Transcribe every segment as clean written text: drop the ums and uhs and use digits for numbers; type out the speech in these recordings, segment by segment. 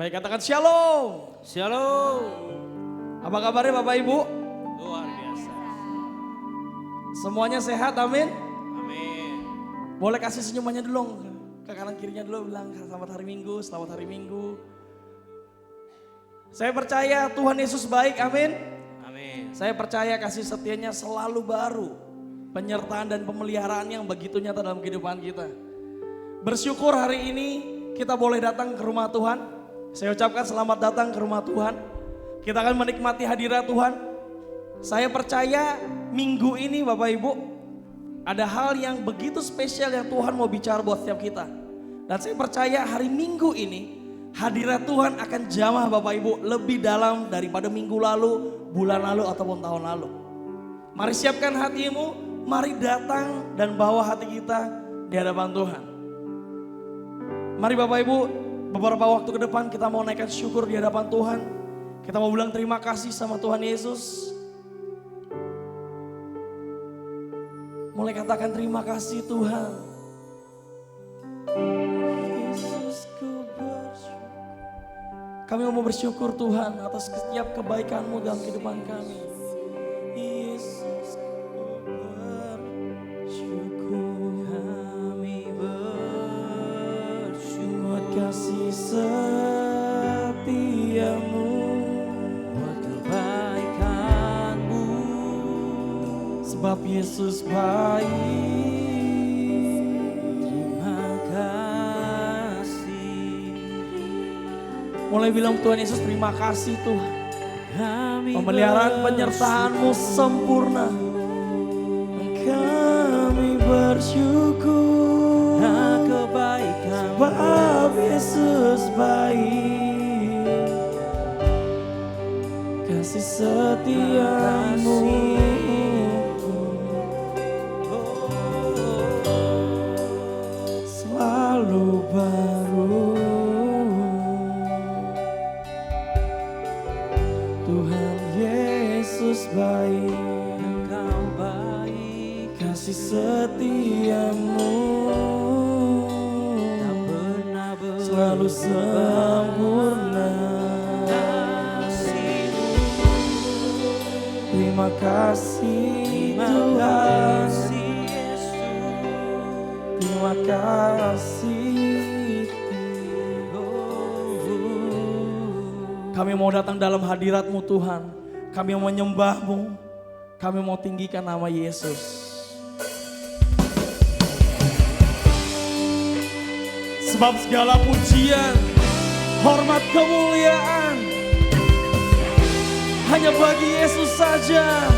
Baik, katakan shalom. Shalom. Apa kabarnya Bapak Ibu? Luar biasa. Semuanya sehat, amin. Amin. Boleh kasih senyumannya dulu ke kanan kirinya dulu, bilang selamat hari Minggu, selamat hari Minggu. Saya percaya Tuhan Yesus baik, amin. Amin. Saya percaya kasih setianya selalu baru. Penyertaan dan pemeliharaan yang begitu nyata dalam kehidupan kita. Bersyukur hari ini kita boleh datang ke rumah Tuhan. Saya ucapkan selamat datang ke rumah Tuhan. Kita akan menikmati hadirat Tuhan. Saya percaya minggu ini Bapak Ibu ada hal yang begitu spesial yang Tuhan mau bicara buat setiap kita. Dan saya percaya hari Minggu ini hadirat Tuhan akan jamah Bapak Ibu lebih dalam daripada minggu lalu, bulan lalu ataupun tahun lalu. Mari siapkan hatimu, mari datang dan bawa hati kita di hadapan Tuhan. Mari Bapak Ibu, beberapa waktu ke depan kita mau naikkan syukur di hadapan Tuhan. Kita mau bilang terima kasih sama Tuhan Yesus. Mulai katakan terima kasih Tuhan. Yesusku bersyukur. Kami mau bersyukur Tuhan atas setiap kebaikan-Mu dalam kehidupan kami. Yesusku bersyukur. Kami bersyukur kasih setiamu. Buat kebaikan-Mu. Sebab Yesus baik. Terima kasih. Mulai bilang Tuhan Yesus terima kasih Tuhan. Kami Pemeliharaan penyertaan-Mu sempurna. Kami bersyukur. kebaikan-Mu. Sebab Yesus baik. Kasih setiamu selalu baru. Tuhan Yesus baik. Engkau baik. Kasih setiamu Tak pernah selalu sempurna. Terima kasih Tuhan. Terima kasih. Kami mau datang dalam hadirat-Mu Tuhan. Kami mau menyembah-Mu. Kami mau tinggikan nama Yesus. Sebab segala pujian, hormat, kemuliaan hanya bagi Yesus saja.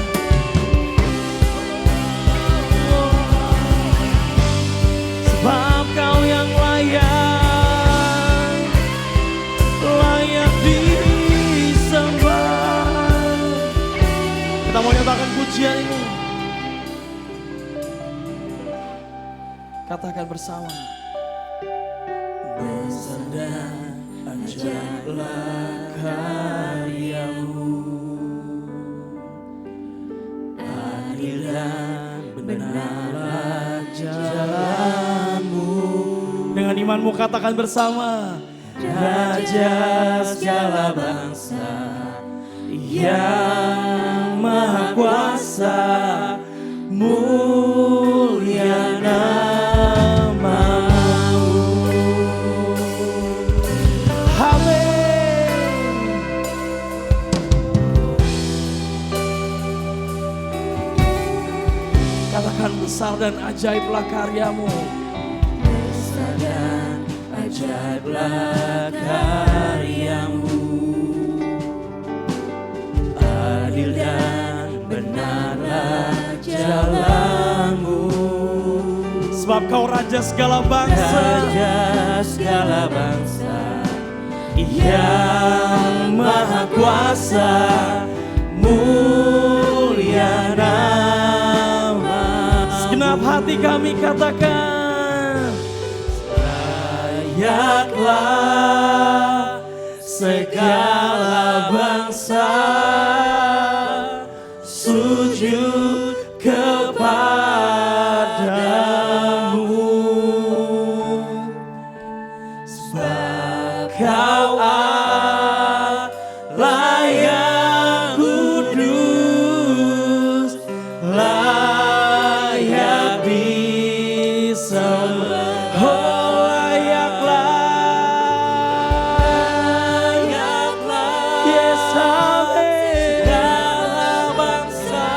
Sebab Kau yang layak, layak disembah. Kita mau nyatakan pujian ini. Katakan bersama. Besar dan ajaiblah karya-Mu, adil dan benarlah jalan-Mu. Dengan imanmu katakan bersama. Raja segala bangsa yang maha kuasa, mulia nama-Mu. Amin. Katakan besar dan ajaiblah karya-Mu. Besar dan ajaiblah karya-Mu, adil dan benarlah jalan-Mu. Sebab Kau raja segala bangsa, Raja segala bangsa yang maha kuasa, mulia nama. segenap hati kami katakan. Layaklah segala bangsa sujud kepadamu, sebab Kau Allah yang kudus, layak disembah. Oh, layaklah, Yes, segala bangsa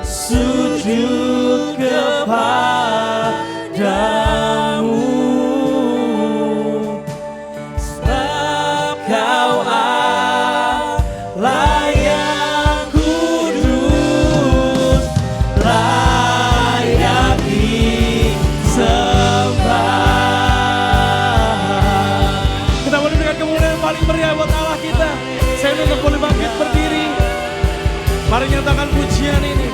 sujud kepadamu, sebab Kau Allah yang kudus, layak disembah. Kita boleh dengan kemuliaan paling meriah buat Allah kita. Saya minta boleh bangkit berdiri. Mari nyatakan pujian ini.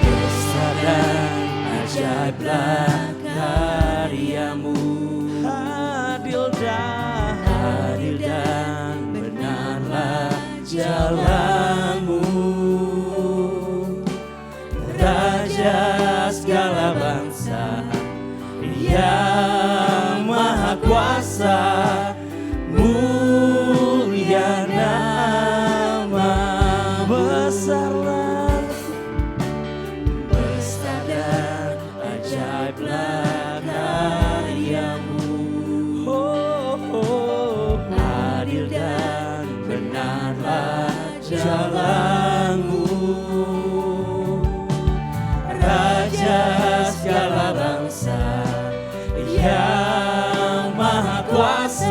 Besar dan ajaiblah karyamu, adil dan benarlah jalanmu, Raja segala bangsa yang maha kuasa, mulia nama, besar dan ajaiblah karyamu, adil dan benarlah jalanmu, Raja segala bangsa yang maha kuasa,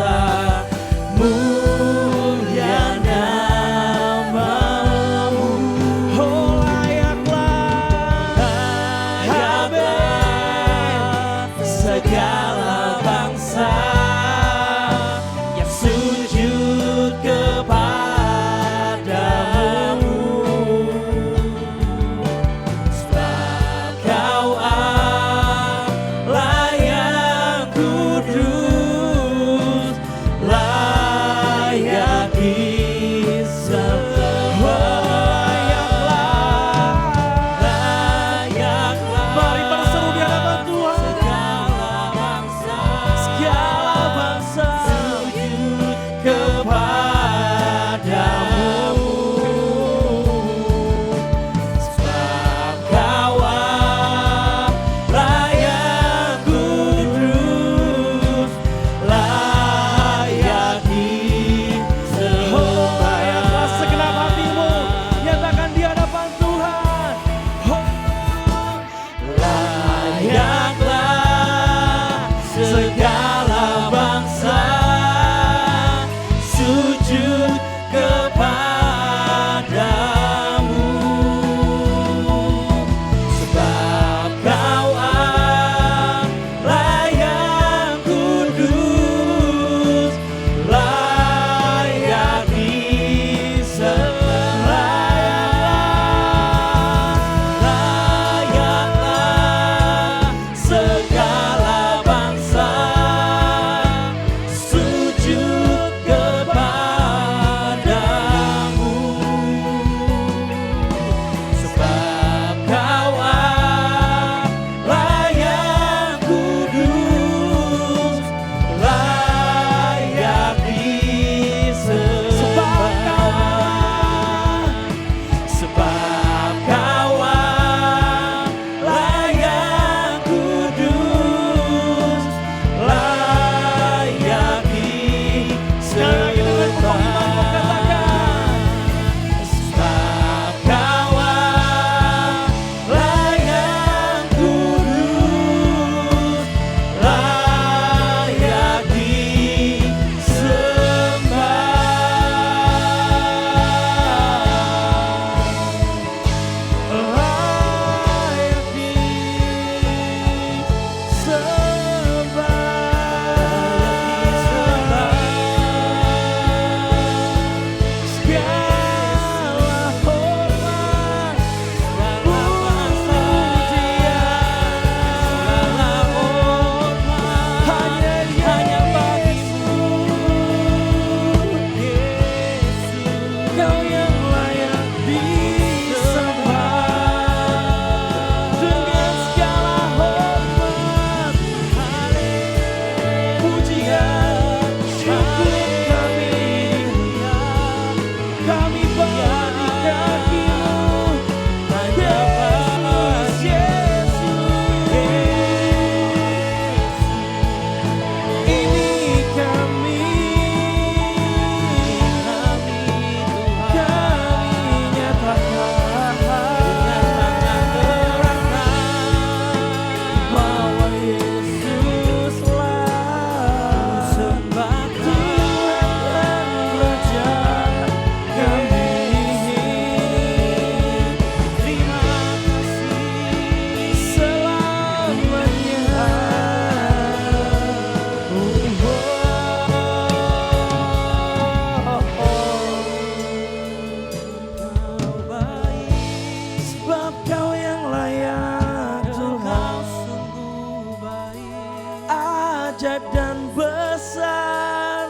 besar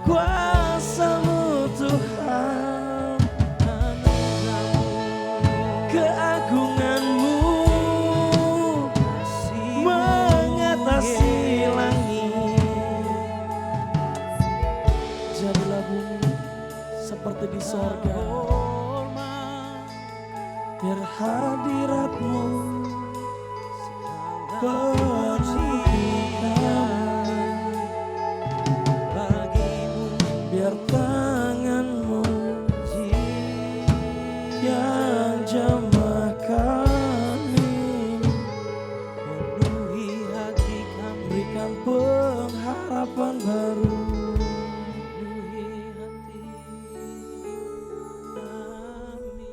kuasa-Mu Tuhan, keagungan-Mu mengatasi langit. Jadilah bumi seperti di sorga, biar hadirat-Mu biar tangan-Mu yang jamah kami, penuhi hati kami, berikan pengharapan baru, penuhi hati kami.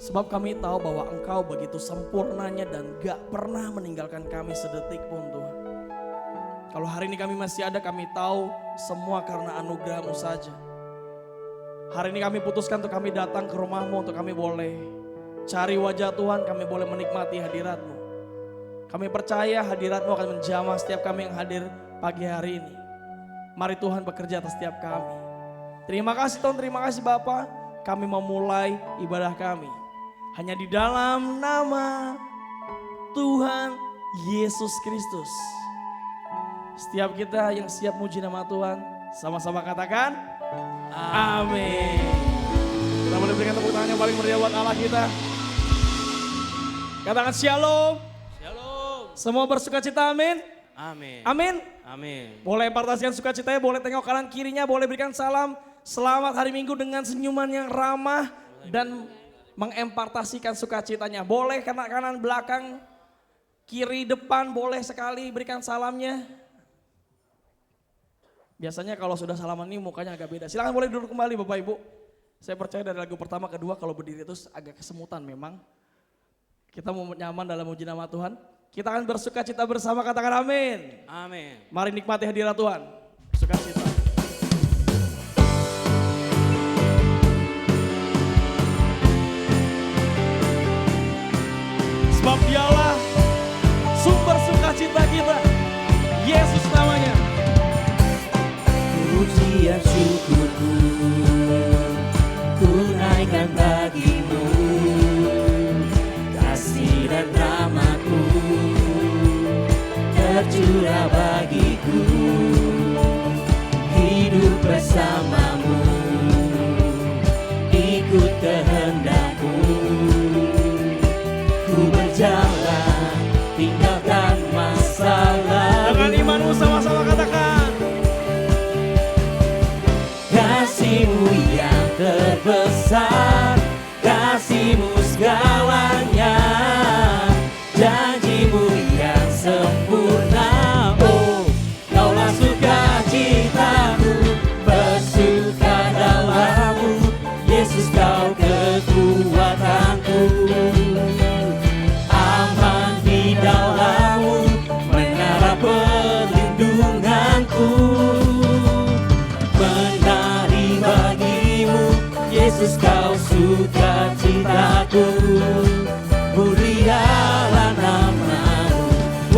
Sebab kami tahu bahwa Engkau begitu sempurnanya dan gak pernah meninggalkan kami sedetik pun Tuhan. Kalau hari ini kami masih ada, kami tahu semua karena anugerah-Mu saja. Hari ini kami putuskan untuk kami datang ke rumah-Mu, untuk kami boleh cari wajah Tuhan, kami boleh menikmati hadirat-Mu. Kami percaya hadirat-Mu akan menjamah setiap kami yang hadir pagi hari ini. Mari Tuhan bekerja atas setiap kami. Terima kasih Tuhan, terima kasih Bapa. Kami memulai ibadah kami hanya di dalam nama Tuhan Yesus Kristus. Setiap kita yang siap muji nama Tuhan, sama-sama katakan amin. Kita boleh berikan tepuk tangan yang paling meriah buat Allah kita. Katakan shalom. Shalom. Semua bersukacita, amin. Amin. Amin. Amin. Boleh partasikan sukacitanya, boleh tengok kanan kirinya, boleh berikan salam. Selamat hari Minggu dengan senyuman yang ramah dan mengempartasikan sukacitanya. Boleh kanan belakang, kiri depan, boleh sekali berikan salamnya. Biasanya kalau sudah salaman ini mukanya agak beda. Silakan boleh duduk kembali Bapak Ibu. Saya percaya dari lagu pertama kedua kalau berdiri itu agak kesemutan memang. Kita mau nyaman dalam muji nama Tuhan. Kita akan bersukacita bersama, katakan amin. Amin. Mari nikmati hadirat Tuhan. Sukacita. Sebab Dialah sumber sukacita kita. Yesus namanya. Pujian syukurku ku naikkan bagi-Mu, kasih dan rahmat-Mu tercurah bagiku, hidup bersama-Mu, ikut kehendak-Mu, ku berjalan tinggalkan masa lalu. Dengan imanmu sama-sama katakan. Kasih-Mu yang terbesar, kasih-Mu segalanya, janji-Mu yang sempurna. Oh, Kaulah sukacitaku, bersuka dalam-Mu, Yesus Kau kekuatanku. Aman di dalam-Mu, menara perlindunganku. Menari bagi-Mu, Yesus Kau sukacitaku. Mulialah nama-Mu,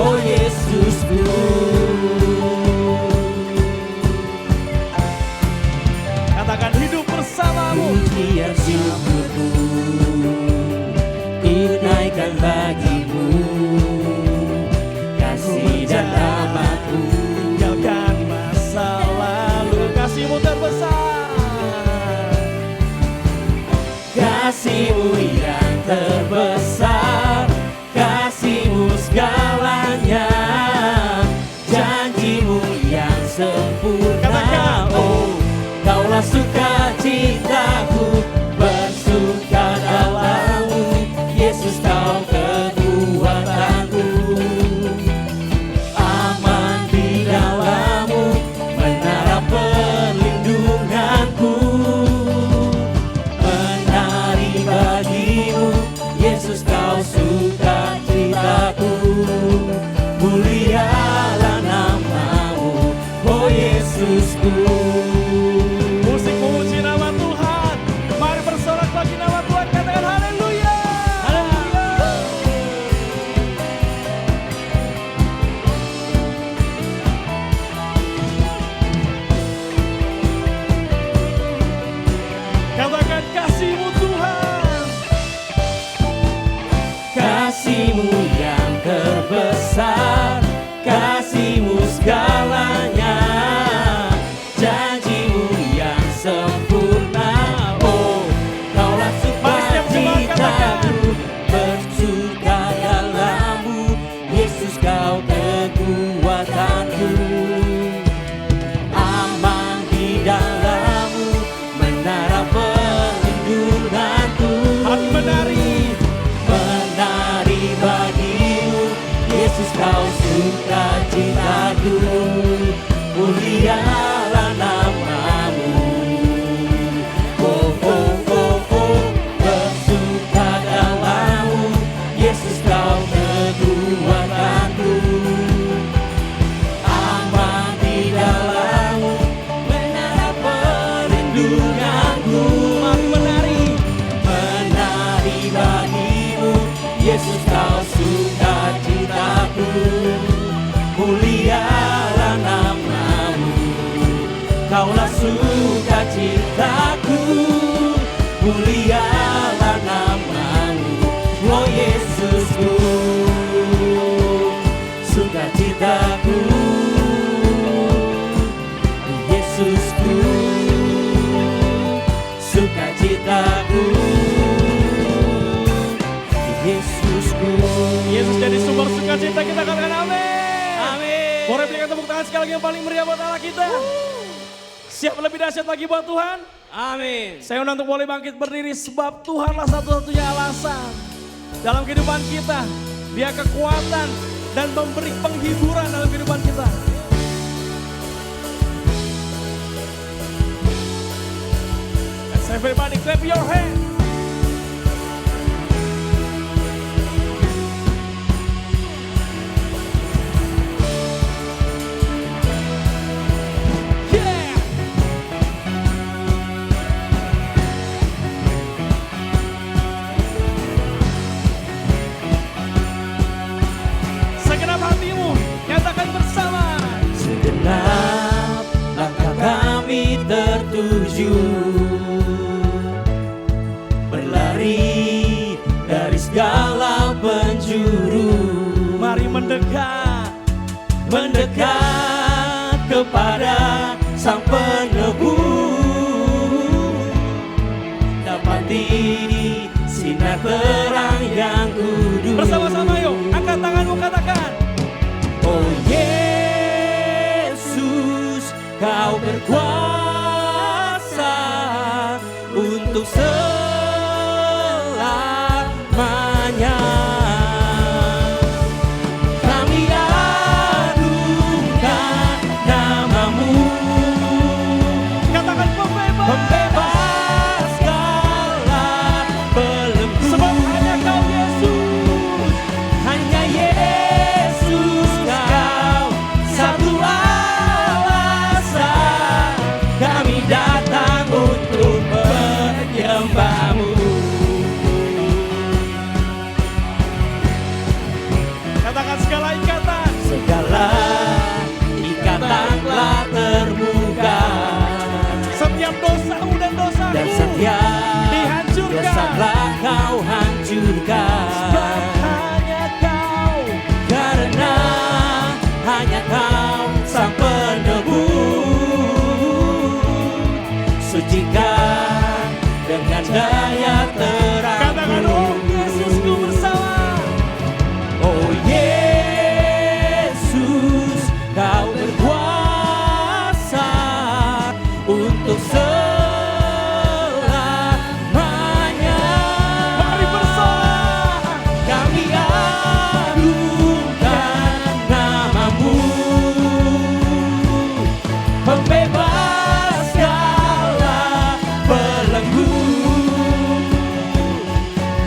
oh Yesusku. Katakan hidup bersama-Mu. Pujian syukurku ku naikkan bagi-Mu, kasih dan rahmat-Mu Tinggalkan masa lalu, kasih-Mu terbesar. kasih-Mu yang terbesar, kasih-Mu segalanya, janji-Mu yang sempurna. Katakan. Oh, Kaulah sukacitaku, bersuka dalam-Mu, Yesus Kau kekuatanku. Aman di dalam-Mu, menara perlindunganku. Menari bagi-Mu, Yesus Kau sukacitaku. Mulialah nama-Mu, oh Yesusku. Musik memuji nama Tuhan. Mari bersorak bagi nama Tuhan. Katakan haleluya. Haleluya. mulialah namamu. Oh, oh, oh, oh, bersuka dalammu, Yesus kau kekuatanku. Aman di dalammu, menara perlindunganku. Mari menari, Menari bagimu, Yesus kau sukacitaku. Mulialah namamu, kaulah sukacitaku. Mulialah namamu, oh Yesusku, sukacitaku. Yesusku, sukacitaku. Yesusku. Yesus jadi sumber sukacita kita, katakan amin. Amin. Boleh berikan tepuk tangan sekali lagi yang paling meriah buat Allah kita. Siap lebih dahsyat lagi buat Tuhan? Amin. Saya undang untuk boleh bangkit berdiri sebab Tuhanlah satu-satunya alasan dalam kehidupan kita. Dia kekuatan dan memberi penghiburan dalam kehidupan kita. Let's everybody clap your hands. Yeah. Segenap hatimu nyatakan bersama. Segenap langkah kami tertuju, berlari dari segala penjuru. Mari mendekat, mendekat kepada Sang Penebus, dapati sinar terang yang kudus. bersama-sama yuk, angkat tanganmu katakan. Oh Yesus, kau berkuasa untuk selamanya. Kami agungkan namamu, Katakan pembebas. pembebas segala belenggu. Sebab hanya kau Yesus. Hanya Yesus kau satu alasan kami datang untuk menyembahmu. Katakan segala ikatan. Segala ikatan telah terbuka, Setiap dosamu dan dosaku dan setiap dihancurkan. dosa telah kau hancurkan. Sebab hanya kau. Karena hanya kau Sang Penebus, sucikan dengan daya Katakan terangmu. oh Yesusku bersama. Oh Yesus, kau berkuasa untuk selamanya. Mari bersama. Kami agungkan namamu, pembebas segala belenggu.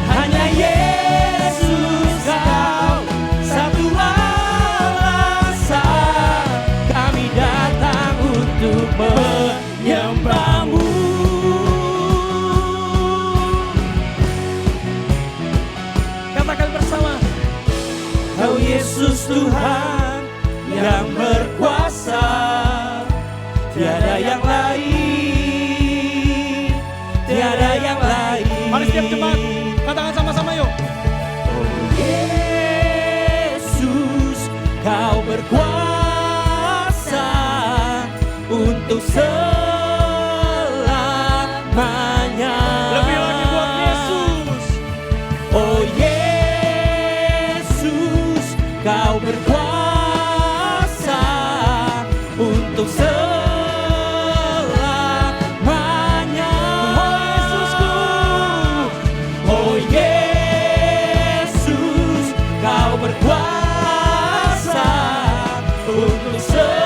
Hanya Yesus kau satu alasan kami datang untuk menyembahmu. Katakan bersama. Kau Yesus Tuhan yang berkuasa, tiada yang lain, tiada yang lain. Mari setiap jemaat katakan sama-sama yuk. Oh Yesus, kau berkuasa untuk selamanya. Lebih lagi buat Yesus. Oh Yesus, kau berkuasa untuk selamanya. Oh Yesusku. Oh Yesus, kau berkuasa untuk selamanya.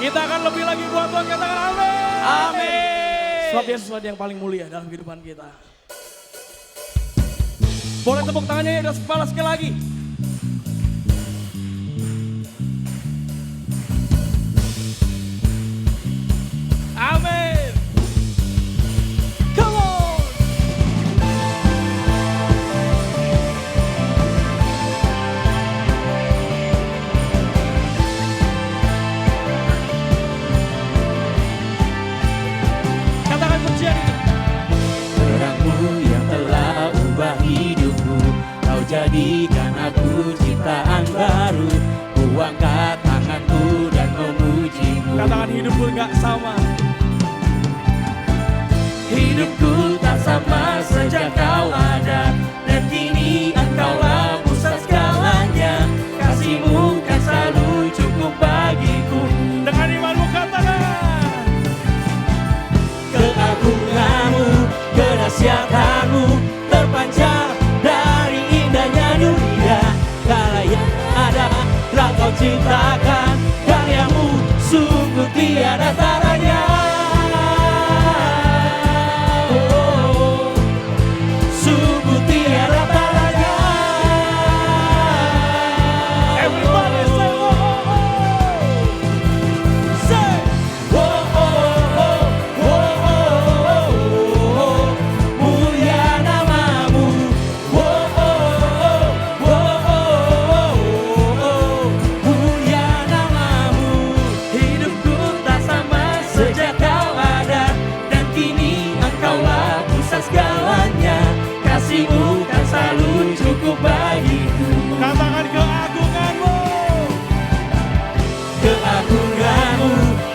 Kita akan lebih lagi buat Tuhan, katakan amin. Amin. Sebab dia sesuatu yang paling mulia dalam kehidupan kita. Boleh tepuk tangannya ya, udah kepala sekali lagi. Amin. Come on. Katakan pujian itu. Terangmu yang telah ubah hidupku, Kau jadikan aku ciptaan baru. Ku angkat tanganku dan memujimu. Katakan hidupku gak sama. Hidupku tak sama sejak Kau ada, dan kini Engkaulah pusat segalanya. Kasih-Mu kan selalu cukup bagiku. Dengan imanmu katakan. Keagungan-Mu, kedahsyatan-Mu terpancar dari indahnya dunia. Kala yang ada telah Kau ciptakan, karya-Mu sungguh tiada taranya. Oh, sungguh tiada taranya. Everybody say oh, oh, oh. Say. Oh, oh, oh, oh, oh, oh, oh. Mulia namamu. Oh, oh, oh, oh, oh, oh. Mulia namamu. Hidupku tak sama sejak Kau ada, dan kini Engkaulah pusat segalanya. Kasih-Mu kan selalu cukup bagiku. Katakan keagunganmu. Keagungan-Mu,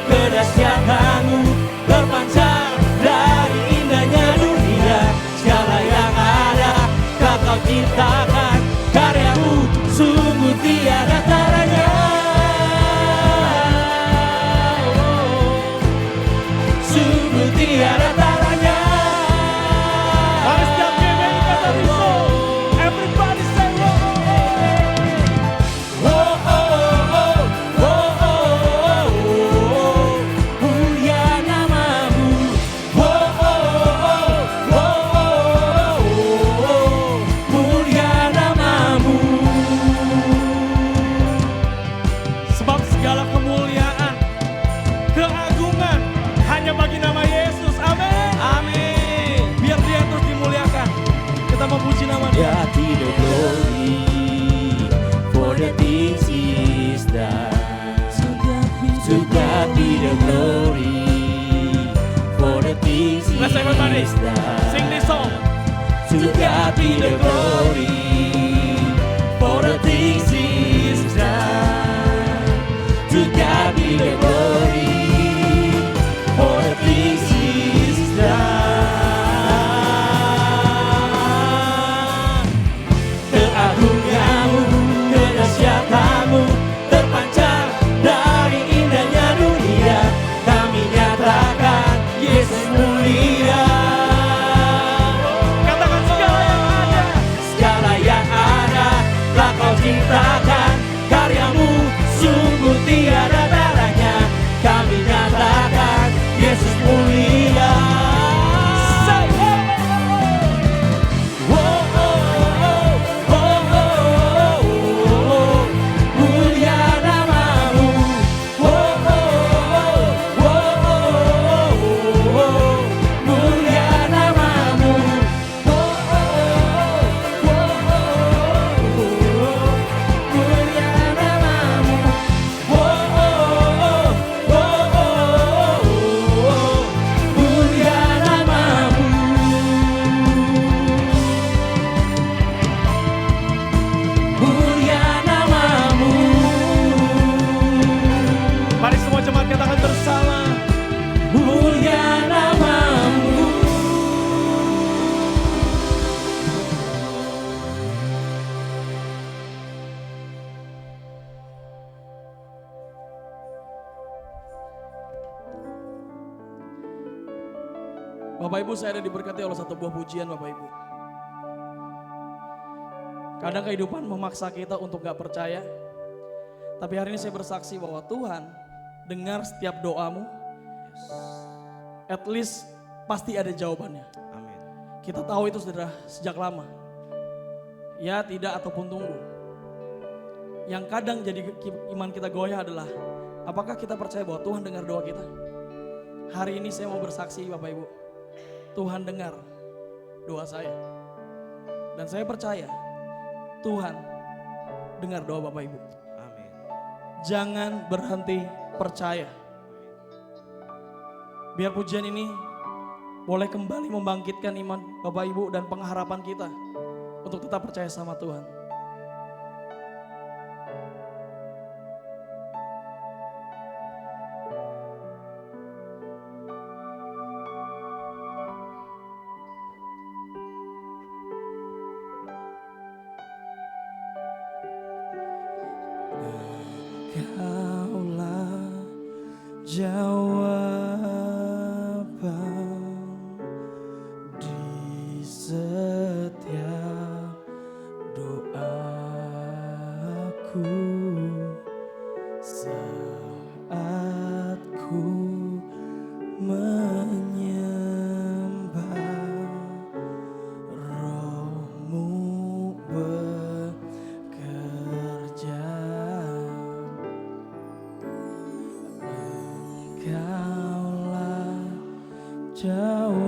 kedahsyatan-Mu terpancar dari indahnya dunia. Segala yang ada Kau ciptakan, karya-Mu sungguh tiada taranya. Sungguh tiada taranya. Mari setiap GBI kata bisa. Everybody say oh, oh, oh. Oh, oh, oh, oh, oh, oh. Mulia namamu. Oh, oh, oh, oh, oh. Mulia namamu. Sebab segala kemuliaan, keagungan hanya bagi nama Yesus. Amin. Amin. Biar dia terus dimuliakan. Kita memuji nama dia. God be the glory for the things He's done. To God be the glory for the things Let's everybody He's done. sing this song. To God be the glory for the things He's done. To God be the glory for the things He's done. Keagungan-Mu, kedahsyatan-Mu terpancar dari indahnya dunia. Kami nyatakan Yesus mulia. Katakan segala yang ada. Segala yang ada telah Kau ciptakan, karya-Mu sungguh tiada taranya. Kami nyatakan Yesus mulia. Say oh, Oh, oh, oh, oh, oh, oh. Mulia namamu. Oh, oh, oh, oh, oh, oh. Mulia namamu. Oh, oh, oh, oh, oh. Mulia namamu. Oh, oh, oh, oh, oh. Mulia namamu. Mulia namamu. mari semua jemaat katakan bersama. Mulia namamu. Bapak Ibu, saya ada diberkati oleh satu buah pujian Bapak Ibu. Kadang kehidupan memaksa kita untuk gak percaya. Tapi hari ini saya bersaksi bahwa Tuhan dengar setiap doamu. At least pasti ada jawabannya. Amin. Kita tahu itu sudah sejak lama. Ya, tidak ataupun tunggu. Yang kadang jadi iman kita goyah adalah apakah kita percaya bahwa Tuhan dengar doa kita? Hari ini saya mau bersaksi Bapak Ibu. Tuhan dengar doa saya. Dan saya percaya Tuhan dengar doa Bapak Ibu. Amin. Jangan berhenti percaya. Biar pujian ini boleh kembali membangkitkan iman Bapak Ibu dan pengharapan kita untuk tetap percaya sama Tuhan. Kaulah jawaban di setiap doaku saat ku menyembah Roh-Mu bekerja. Engkaulah jawaban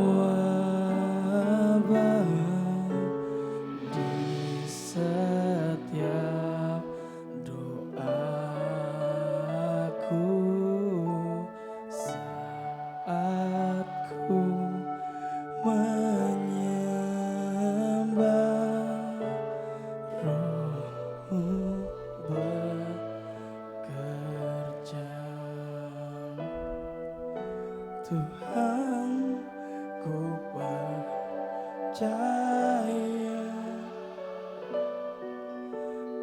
di setiap doaku saat ku menyembah Roh-Mu bekerja. Tuhan, ku percaya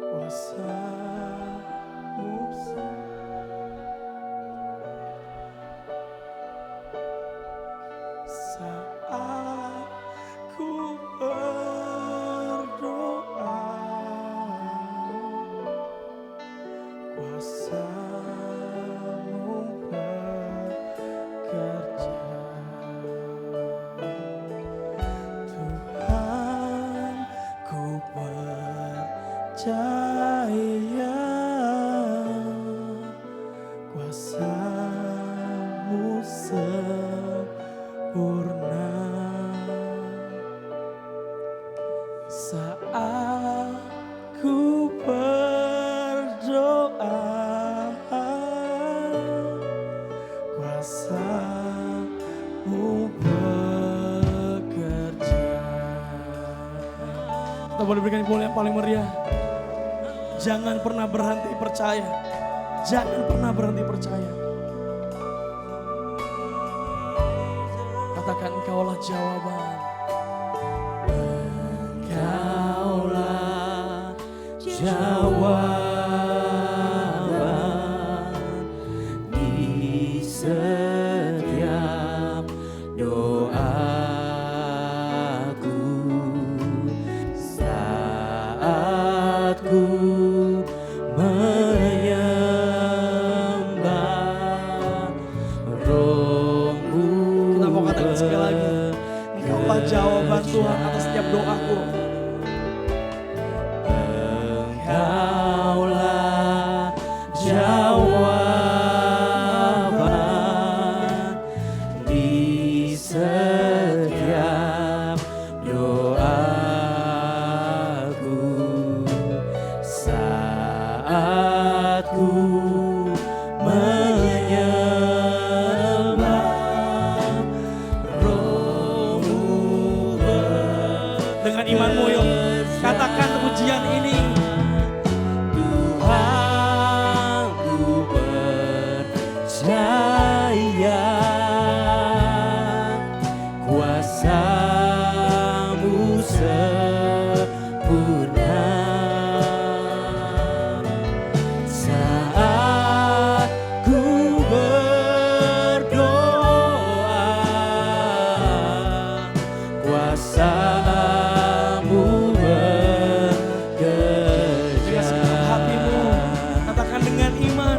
kuasa-Mu saat ku berdoa. Kuasa-Mu bekerja. Tuhan, ku percaya kuasa-Mu sempurna saat ku berdoa. Kuasa-Mu bekerja. Kita boleh berikan pujian yang paling meriah. Jangan pernah berhenti percaya. Jangan pernah berhenti percaya. Katakan Engkaulah jawaban. Engkaulah jawaban di setiap doaku saat ku menyembah Roh-Mu. Kita mau katakan sekali lagi. Engkaulah jawaban Tuhan atas setiap doaku. Engkaulah jawaban di setiap doaku saat ku menyembah Roh-Mu Dengan imanmu yuk, katakan pujian ini. Tuhan, ku percaya kuasa-Mu sempurna saat ku berdoa. Kuasa-Mu bekerja. Dengan segenap hatimu, katakan dengan iman.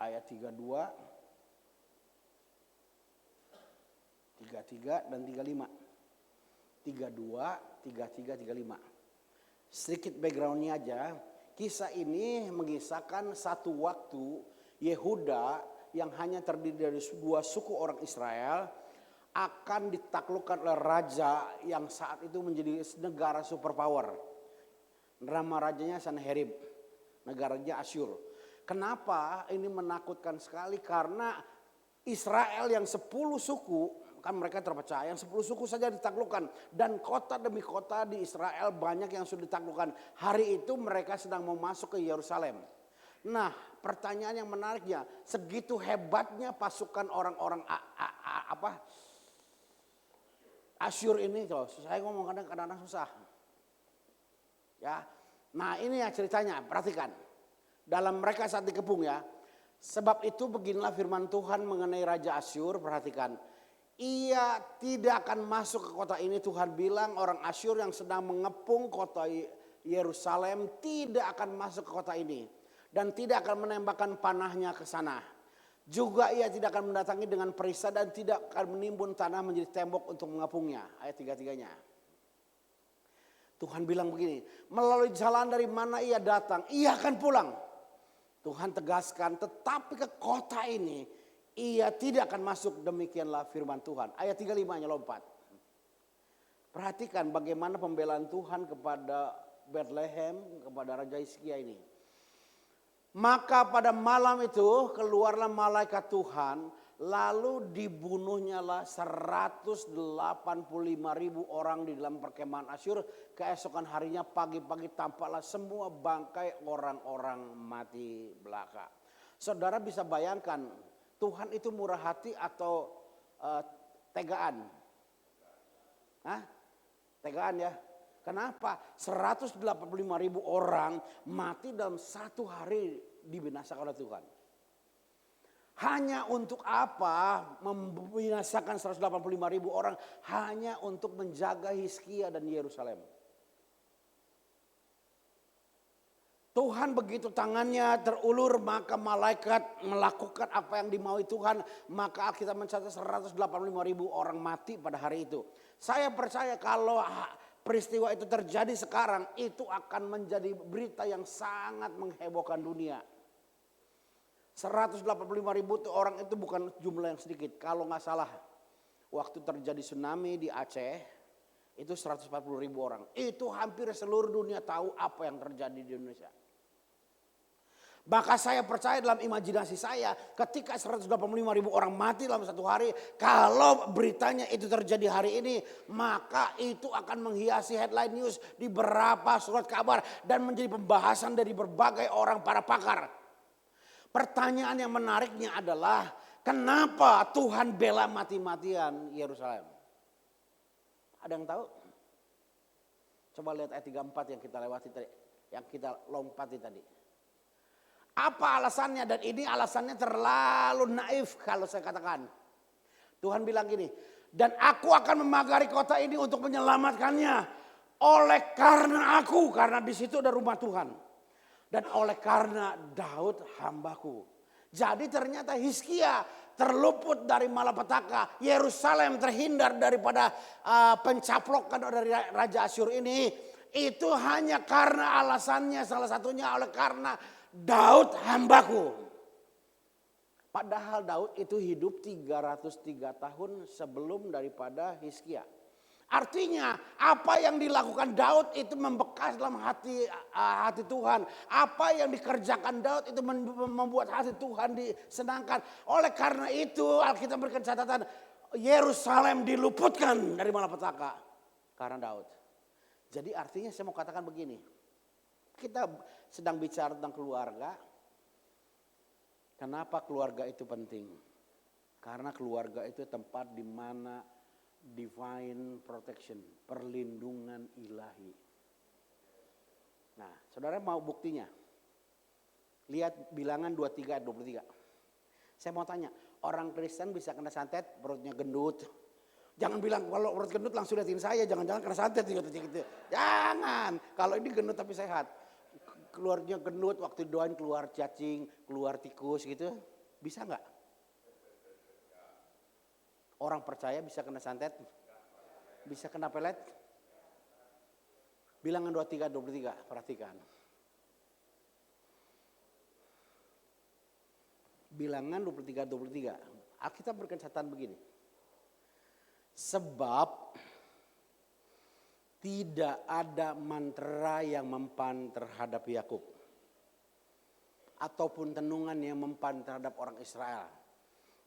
ayat 32, 33 dan 35. 32, 33, 35. Sedikit backgroundnya aja. Kisah ini mengisahkan satu waktu Yehuda yang hanya terdiri dari dua suku orang Israel akan ditaklukkan oleh raja yang saat itu menjadi negara superpower. Nama rajanya Sanherib, negaranya Asyur. Kenapa ini menakutkan sekali? Karena Israel yang 10 suku, kan mereka terpecah, yang 10 suku saja ditaklukkan. Dan kota demi kota di Israel banyak yang sudah ditaklukkan. Hari itu mereka sedang mau masuk ke Yerusalem. Nah, pertanyaan yang menariknya, segitu hebatnya pasukan orang-orang Asyur ini, loh, saya ngomong kadang-kadang susah. Ya, nah ini ya ceritanya, perhatikan. Dalam mereka saat dikepung ya. Sebab itu beginilah firman Tuhan mengenai Raja Asyur, perhatikan. Ia tidak akan masuk ke kota ini, Tuhan bilang orang Asyur yang sedang mengepung kota Yerusalem tidak akan masuk ke kota ini. Dan tidak akan menembakkan panahnya ke sana. Juga ia tidak akan mendatangi dengan perisai dan tidak akan menimbun tanah menjadi tembok untuk mengepungnya. Ayat 33-nya. Tuhan bilang begini, melalui jalan dari mana ia datang, ia akan pulang. Tuhan tegaskan, tetapi ke kota ini ia tidak akan masuk, demikianlah firman Tuhan. Ayat 35-nya lompat. Perhatikan bagaimana pembelaan Tuhan kepada Bethlehem, kepada Raja Hizkia ini. Maka pada malam itu keluarlah malaikat Tuhan, lalu dibunuhnyalah 185.000 orang di dalam perkemahan Asyur. Keesokan harinya pagi-pagi tampaklah semua bangkai orang-orang mati belaka. Saudara bisa bayangkan Tuhan itu murah hati atau tegaan? Hah? Tegaan ya. Kenapa? 185.000 orang mati dalam satu hari dibinasakan oleh Tuhan. Hanya untuk apa membinasakan 185.000 orang? Hanya untuk menjaga Hizkia dan Yerusalem. Tuhan begitu tangannya terulur maka malaikat melakukan apa yang dimaui Tuhan. Maka Alkitab mencatat 185.000 orang mati pada hari itu. Saya percaya kalau peristiwa itu terjadi sekarang itu akan menjadi berita yang sangat menghebohkan dunia. 185.000 orang itu bukan jumlah yang sedikit. Kalau nggak salah waktu terjadi tsunami di Aceh itu 140.000 orang. Itu hampir seluruh dunia tahu apa yang terjadi di Indonesia. Maka saya percaya dalam imajinasi saya ketika 185.000 orang mati dalam satu hari. Kalau beritanya itu terjadi hari ini, maka itu akan menghiasi headline news di beberapa surat kabar. Dan menjadi pembahasan dari berbagai orang para pakar. Pertanyaan yang menariknya adalah kenapa Tuhan bela mati-matian Yerusalem? Ada yang tahu? Coba lihat ayat 34 yang kita lewati tadi, yang kita lompati tadi. Apa alasannya? Dan ini alasannya terlalu naif kalau saya katakan. Tuhan bilang gini, dan aku akan memagari kota ini untuk menyelamatkannya. Oleh karena aku, karena di situ ada rumah Tuhan. Dan oleh karena Daud hambaku. Jadi ternyata Hizkia terluput dari malapetaka. Yerusalem terhindar daripada pencaplokan dari Raja Asyur ini. Itu hanya karena alasannya, salah satunya oleh karena Daud hambaku. Padahal Daud itu hidup 303 tahun sebelum daripada Hizkia. Artinya apa yang dilakukan Daud itu membekas dalam hati Tuhan. Apa yang dikerjakan Daud itu membuat hati Tuhan disenangkan. Oleh karena itu Alkitab berikan catatan Yerusalem diluputkan dari malapetaka karena Daud. Jadi artinya saya mau katakan begini. Kita sedang bicara tentang keluarga. Kenapa keluarga itu penting? Karena keluarga itu tempat di mana divine protection, perlindungan ilahi. Nah, saudara mau buktinya? Lihat Bilangan 23 ayat 23. Saya mau tanya, orang Kristen bisa kena santet perutnya gendut? Jangan bilang kalau perut gendut langsung liatin saya, jangan-jangan kena santet gitu. Jangan, kalau ini gendut tapi sehat. Keluarnya gendut waktu doain keluar cacing, keluar tikus gitu. Bisa nggak? Orang percaya bisa kena santet? Bisa kena pelet? Bilangan 23, perhatikan. Bilangan 23. Alkitab berkata begini. Sebab tidak ada mantra yang mempan terhadap Yakub, ataupun tenungan yang mempan terhadap orang Israel.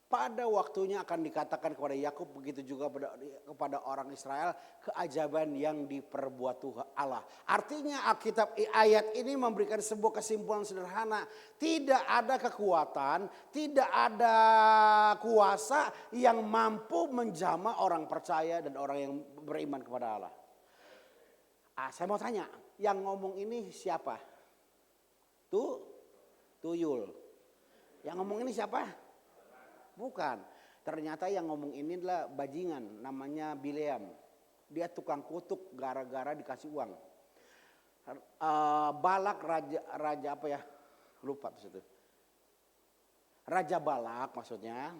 Pada waktunya akan dikatakan kepada Yakub, begitu juga kepada orang Israel, keajaiban yang diperbuat Tuhan Allah. Artinya Alkitab ayat ini memberikan sebuah kesimpulan sederhana. Tidak ada kekuatan, tidak ada kuasa yang mampu menjamah orang percaya dan orang yang beriman kepada Allah. Saya mau tanya, yang ngomong ini siapa? Tuyul. Yang ngomong ini siapa? Bukan. Ternyata yang ngomong ini adalah bajingan, namanya Bileam. Dia tukang kutuk gara-gara dikasih uang. Balak raja apa ya? Lupa tuh itu. Raja Balak maksudnya.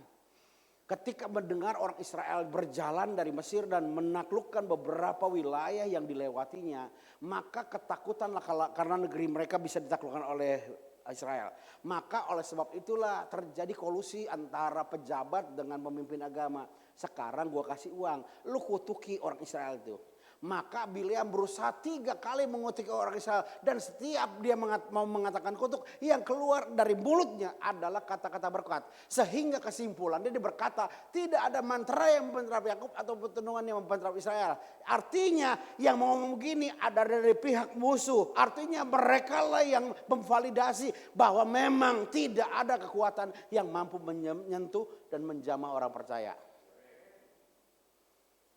Ketika mendengar orang Israel berjalan dari Mesir dan menaklukkan beberapa wilayah yang dilewatinya, maka ketakutanlah karena negeri mereka bisa ditaklukkan oleh Israel. Maka oleh sebab itulah terjadi kolusi antara pejabat dengan pemimpin agama. Sekarang gua kasih uang, lu kutuki orang Israel itu. Maka Bileam berusaha 3 kali mengutuki orang Israel. Dan setiap dia mau mengatakan kutuk, yang keluar dari mulutnya adalah kata-kata berkat. Sehingga kesimpulan dia berkata, tidak ada mantra yang mempengaruhi Yakub atau pertenungan yang mempengaruhi Israel. Artinya yang mau ngomong begini ada dari pihak musuh. Artinya mereka lah yang memvalidasi bahwa memang tidak ada kekuatan yang mampu menyentuh dan menjamah orang percaya.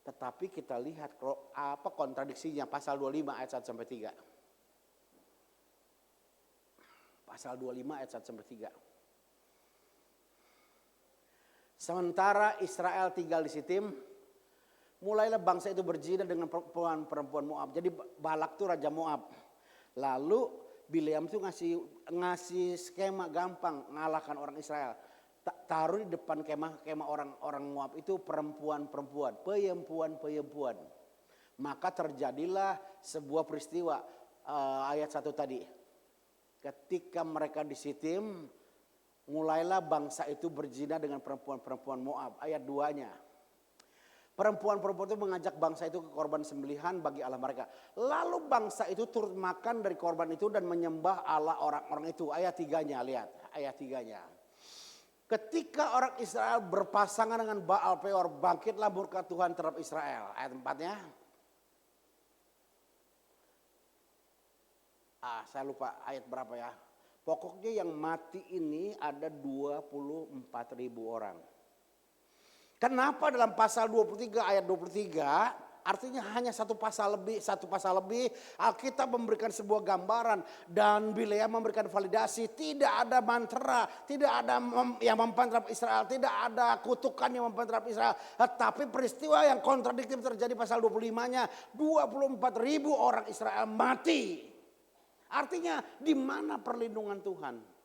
Tetapi kita lihat apa kontradiksinya pasal 25 ayat 1 sampai 3. Pasal 25 ayat 1 sampai 3. Sementara Israel tinggal di Sitim, mulailah bangsa itu berzina dengan perempuan Moab. Jadi Balak itu raja Moab. Lalu Bileam itu ngasih skema gampang ngalahkan orang Israel. Taruh di depan kemah orang Moab itu perempuan. Maka terjadilah sebuah peristiwa ayat 1 tadi. Ketika mereka di Sitim, mulailah bangsa itu berzina dengan perempuan Moab. Ayat 2-nya. Perempuan-perempuan itu mengajak bangsa itu ke korban sembelihan bagi Allah mereka. Lalu bangsa itu turut makan dari korban itu dan menyembah Allah orang-orang itu. Ayat 3-nya, lihat ayat 3-nya. Ketika orang Israel berpasangan dengan Baal Peor, bangkitlah murka Tuhan terhadap Israel. Ayat 4-nya. Saya lupa ayat berapa ya. Pokoknya yang mati ini ada 24.000 orang. Kenapa dalam pasal 23 ayat 23... Artinya hanya satu pasal lebih Alkitab memberikan sebuah gambaran dan Bileam memberikan validasi. Tidak ada mantra, tidak ada yang mempan terhadap Israel, tidak ada kutukan yang mempan terhadap Israel. Tetapi peristiwa yang kontradiktif terjadi pasal 25-nya, 24.000 orang Israel mati. Artinya di mana perlindungan Tuhan?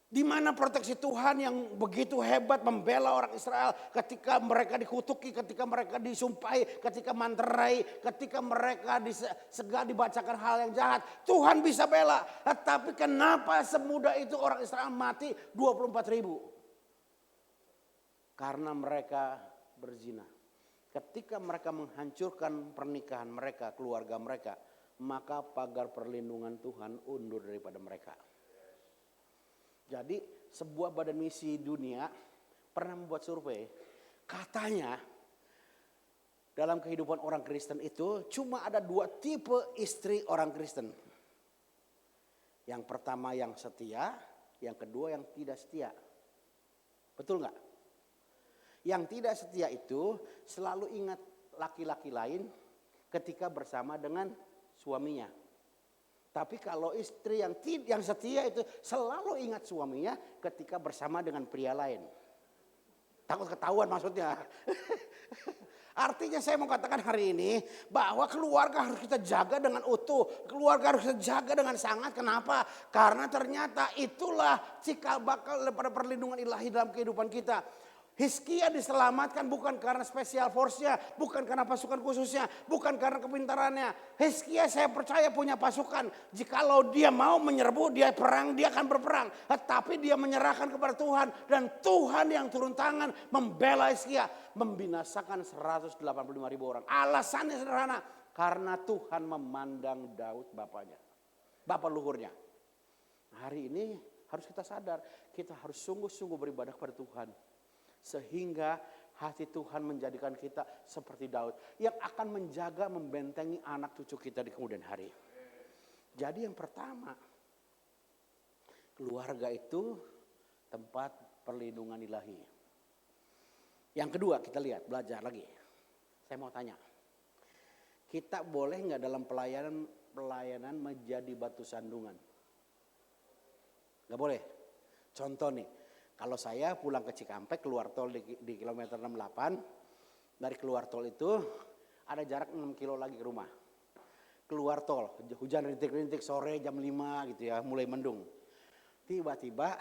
Di mana proteksi Tuhan yang begitu hebat membela orang Israel ketika mereka dikutuki, ketika mereka disumpahi, ketika manterai, ketika mereka disegah dibacakan hal yang jahat. Tuhan bisa bela. Tapi kenapa semudah itu orang Israel mati 24.000? Karena mereka berzina. Ketika mereka menghancurkan pernikahan mereka, keluarga mereka, maka pagar perlindungan Tuhan undur daripada mereka. Jadi sebuah badan misi dunia pernah membuat survei. Katanya dalam kehidupan orang Kristen itu cuma ada 2 tipe istri orang Kristen. Yang pertama yang setia, yang kedua yang tidak setia. Betul nggak? Yang tidak setia itu selalu ingat laki-laki lain ketika bersama dengan suaminya. Tapi kalau istri yang setia itu selalu ingat suaminya ketika bersama dengan pria lain. Takut ketahuan maksudnya. Artinya saya mau katakan hari ini bahwa keluarga harus kita jaga dengan utuh. Keluarga harus kita jaga dengan sangat. Kenapa? Karena ternyata itulah cikal bakal daripada perlindungan ilahi dalam kehidupan kita. Hizkia diselamatkan bukan karena special force-nya, bukan karena pasukan khususnya, bukan karena kepintarannya. Hizkia saya percaya punya pasukan. Jikalau dia mau menyerbu, dia perang, dia akan berperang. Tetapi dia menyerahkan kepada Tuhan. Dan Tuhan yang turun tangan membela Hizkia. Membinasakan 185.000 orang. Alasannya sederhana. Karena Tuhan memandang Daud bapaknya. Bapak luhurnya. Hari ini harus kita sadar. Kita harus sungguh-sungguh beribadah kepada Tuhan. Sehingga hati Tuhan menjadikan kita seperti Daud. Yang akan menjaga, membentengi anak cucu kita di kemudian hari. Jadi yang pertama. Keluarga itu tempat perlindungan ilahi. Yang kedua kita lihat, belajar lagi. Saya mau tanya. Kita boleh nggak dalam pelayanan menjadi batu sandungan? Nggak boleh. Contoh nih. Kalau saya pulang ke Cikampek, keluar tol di kilometer 68, dari keluar tol itu ada jarak 6 kilo lagi ke rumah. Keluar tol, hujan rintik-rintik sore jam 5 gitu ya, mulai mendung. Tiba-tiba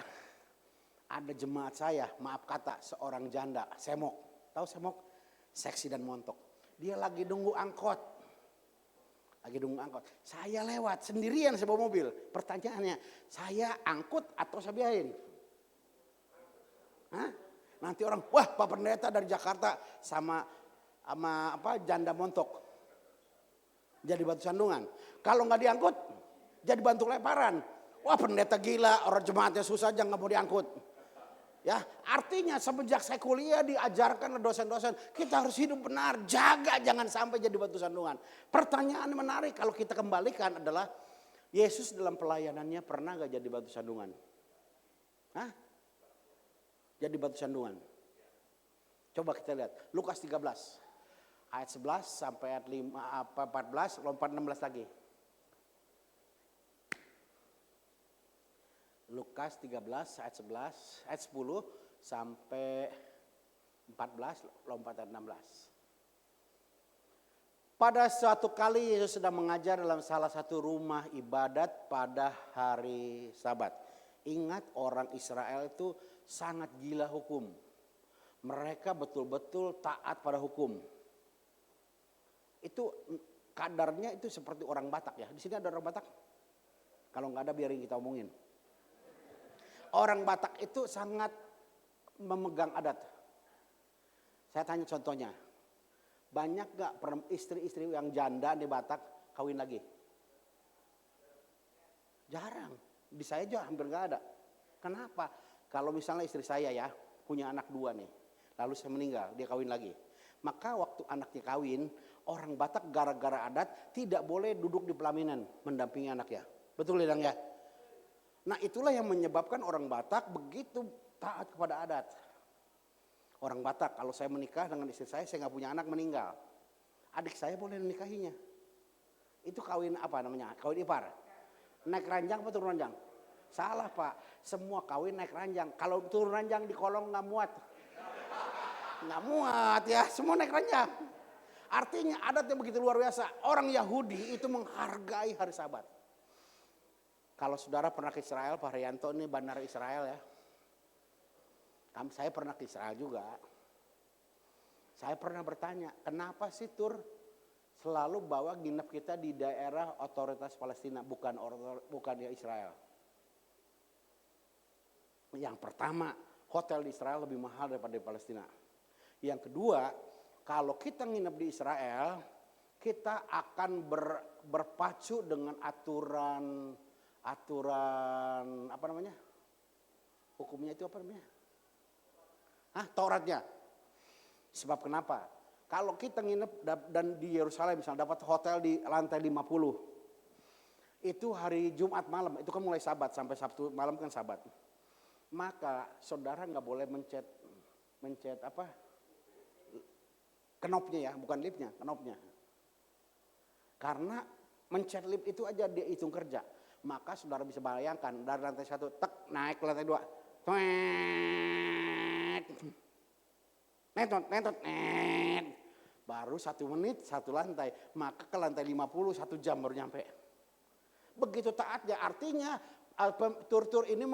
ada jemaat saya, maaf kata, seorang janda, semok. Tahu semok? Seksi dan montok. Dia lagi nunggu angkot. Saya lewat sendirian, saya bawa mobil. Pertanyaannya, saya angkut atau saya biarin? Hah? Nanti orang, wah Pak Pendeta dari Jakarta sama janda montok. Jadi batu sandungan. Kalau nggak diangkut, jadi batu lemparan. Wah pendeta gila, orang jemaatnya susah aja nggak mau diangkut. Ya, artinya semenjak saya kuliah diajarkan dosen-dosen, kita harus hidup benar, jaga jangan sampai jadi batu sandungan. Pertanyaan menarik kalau kita kembalikan adalah, Yesus dalam pelayanannya pernah nggak jadi batu sandungan? Hah? Jadi batu sandungan. Coba kita lihat Lukas 13 ayat 11 sampai ayat 14, lompat 16 lagi. Lukas 13 ayat 11, ayat 10 sampai 14, lompat ayat 16. Pada suatu kali Yesus sedang mengajar dalam salah satu rumah ibadat pada hari Sabat. Ingat orang Israel itu sangat gila hukum. Mereka betul-betul taat pada hukum. Itu kadarnya itu seperti orang Batak ya. Di sini ada orang Batak? Kalau nggak ada biarin kita omongin. Orang Batak itu sangat memegang adat. Saya tanya contohnya. Banyak gak istri-istri yang janda di Batak kawin lagi? Jarang. Di saya juga hampir gak ada. Kenapa? Kalau misalnya istri saya ya punya anak 2 nih. Lalu saya meninggal, dia kawin lagi. Maka waktu anaknya kawin, orang Batak gara-gara adat tidak boleh duduk di pelaminan mendampingi anaknya. Betul ya? Nah itulah yang menyebabkan orang Batak begitu taat kepada adat. Orang Batak kalau saya menikah dengan istri saya gak punya anak meninggal. Adik saya boleh menikahinya. Itu kawin apa namanya? Kawin ipar. Naik ranjang apa turun ranjang? Salah Pak, semua kawin naik ranjang. Kalau turun ranjang di kolong gak muat. Gak muat ya, semua naik ranjang. Artinya adatnya begitu luar biasa. Orang Yahudi itu menghargai hari Sabat. Kalau saudara pernah ke Israel, Pak Haryanto ini bandar Israel ya. Saya pernah ke Israel juga. Saya pernah bertanya, kenapa sih Tur selalu bawa nginep kita di daerah otoritas Palestina, bukan ya Israel. Yang pertama, hotel di Israel lebih mahal daripada di Palestina. Yang kedua, kalau kita nginep di Israel, kita akan berpacu dengan aturan apa namanya? Hukumnya itu apa namanya? Tauratnya. Sebab kenapa? Kalau kita nginep dan di Yerusalem misalnya dapat hotel di lantai 50. Itu hari Jumat malam, itu kan mulai Sabat sampai Sabtu malam kan Sabat. Maka saudara nggak boleh mencet apa? Knopnya ya, bukan liftnya, knopnya. Karena mencet lift itu aja dia hitung kerja. Maka saudara bisa bayangkan dari lantai 1 tek naik ke lantai 2. Tuek. netot. Baru 1 menit 1 lantai, maka ke lantai 50 1 jam baru nyampe. Begitu taatnya, artinya tur-tur ini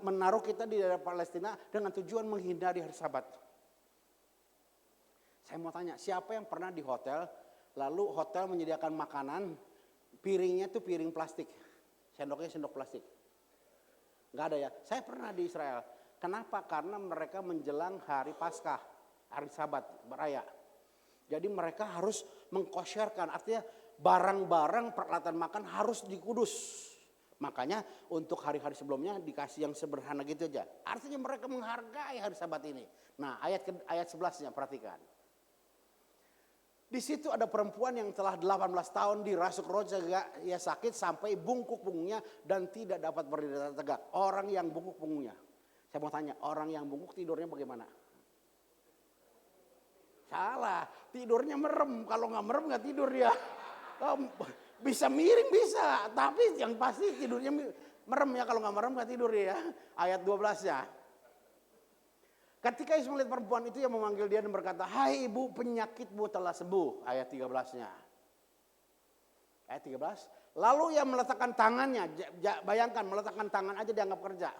menaruh kita di daerah Palestina dengan tujuan menghindari hari Sabat. Saya mau tanya, siapa yang pernah di hotel, lalu hotel menyediakan makanan, piringnya tuh piring plastik, sendoknya sendok plastik? Enggak ada ya, saya pernah di Israel. Kenapa? Karena mereka menjelang hari Paskah, hari Sabat, beraya. Jadi mereka harus mengkosyarkan, artinya barang-barang peralatan makan harus dikudus. Makanya untuk hari-hari sebelumnya dikasih yang sederhana gitu aja. Artinya mereka menghargai hari Sabat ini. Nah, ayat 11-nya perhatikan. Di situ ada perempuan yang telah 18 tahun dirasuk roh jahat, ia sakit sampai bungkuk punggungnya dan tidak dapat berdiri tegak. Orang yang bungkuk punggungnya. Saya mau tanya, orang yang bungkuk tidurnya bagaimana? Salah, tidurnya merem. Kalau nggak merem nggak tidur dia. Bisa miring bisa, tapi yang pasti tidurnya merem ya. Kalau nggak merem nggak tidur dia. Ayat 12-nya. Ketika Yesus melihat perempuan itu yang memanggil dia dan berkata, "Hai ibu, penyakitmu telah sembuh." Ayat 13-nya. Ayat 13. Lalu ia meletakkan tangannya, bayangkan meletakkan tangan aja dianggap kerja.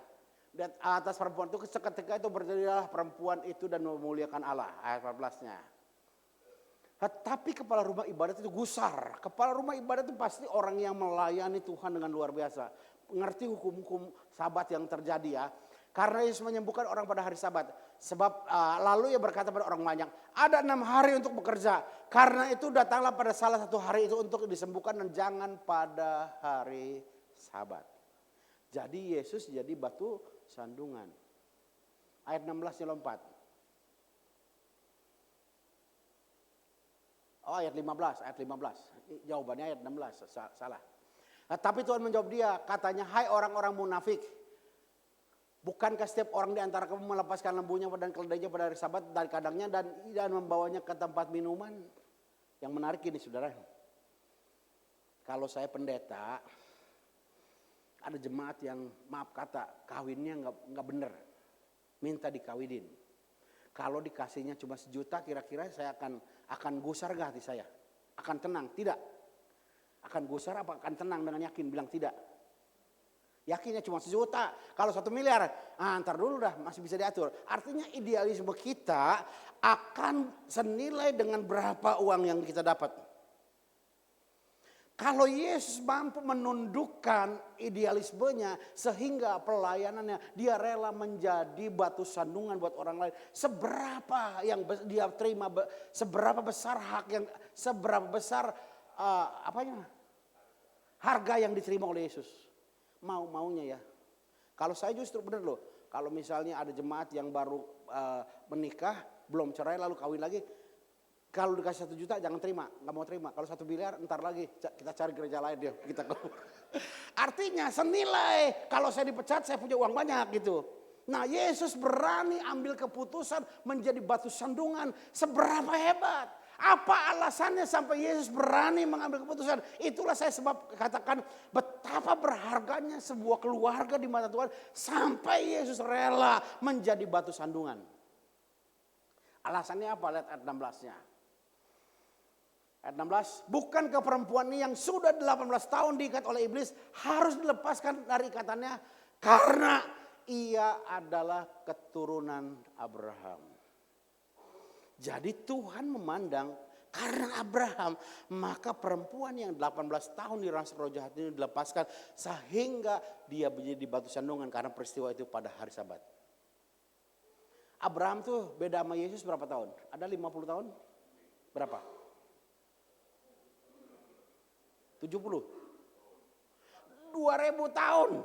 Dan atas perempuan itu seketika itu berdirilah perempuan itu dan memuliakan Allah. Ayat 14-nya. Tapi kepala rumah ibadat itu gusar. Kepala rumah ibadat itu pasti orang yang melayani Tuhan dengan luar biasa. Ngerti hukum-hukum Sabat yang terjadi ya. Karena Yesus menyembuhkan orang pada hari Sabat. Sebab lalu ia berkata pada orang banyak, ada 6 hari untuk bekerja. Karena itu datanglah pada salah satu hari itu untuk disembuhkan dan jangan pada hari Sabat. Jadi Yesus jadi batu sandungan. Ayat 16-nya lompat. Oh ayat 15. Jawabannya ayat 16, salah. Tapi Tuhan menjawab dia, katanya, "Hai orang-orang munafik. Bukankah setiap orang di antara kamu melepaskan lembunya dan keledainya pada hari Sabat dari kandangnya dan membawanya ke tempat minuman?" Yang menarik ini saudara. Kalau saya pendeta, ada jemaat yang maaf kata kawinnya nggak bener, minta dikawinin. Kalau dikasihnya cuma 1 juta, kira-kira saya akan gusar gak hati saya? Akan tenang? Tidak. Akan gusar apa akan tenang dengan yakin? Bilang tidak. Yakinnya cuma 1 juta. Kalau 1 miliar, ntar dulu dah masih bisa diatur. Artinya idealisme kita akan senilai dengan berapa uang yang kita dapat. Kalau Yesus mampu menundukkan idealismenya sehingga pelayanannya dia rela menjadi batu sandungan buat orang lain. Seberapa yang dia terima, seberapa besar hak yang, seberapa besar harga yang diterima oleh Yesus. Maunya ya. Kalau saya justru benar loh. Kalau misalnya ada jemaat yang baru menikah, belum cerai lalu kawin lagi. Kalau dikasih 1 juta jangan terima, nggak mau terima. Kalau 1 miliar ntar lagi kita cari gereja lain dia, kita keluar. Artinya senilai kalau saya dipecat saya punya uang banyak gitu. Nah Yesus berani ambil keputusan menjadi batu sandungan, seberapa hebat. Apa alasannya sampai Yesus berani mengambil keputusan? Itulah saya sebab katakan betapa berharganya sebuah keluarga di mata Tuhan sampai Yesus rela menjadi batu sandungan. Alasannya apa? Lihat ayat 16-nya. Ayat 16, bukankah perempuan ini yang sudah 18 tahun diikat oleh iblis harus dilepaskan dari ikatannya karena ia adalah keturunan Abraham. Jadi Tuhan memandang karena Abraham maka perempuan yang 18 tahun dirasuk roh jahat ini dilepaskan sehingga dia menjadi batu sandungan karena peristiwa itu pada hari Sabat. Abraham tuh beda sama Yesus berapa tahun? Ada 50 tahun? Berapa? 70. 2000 tahun.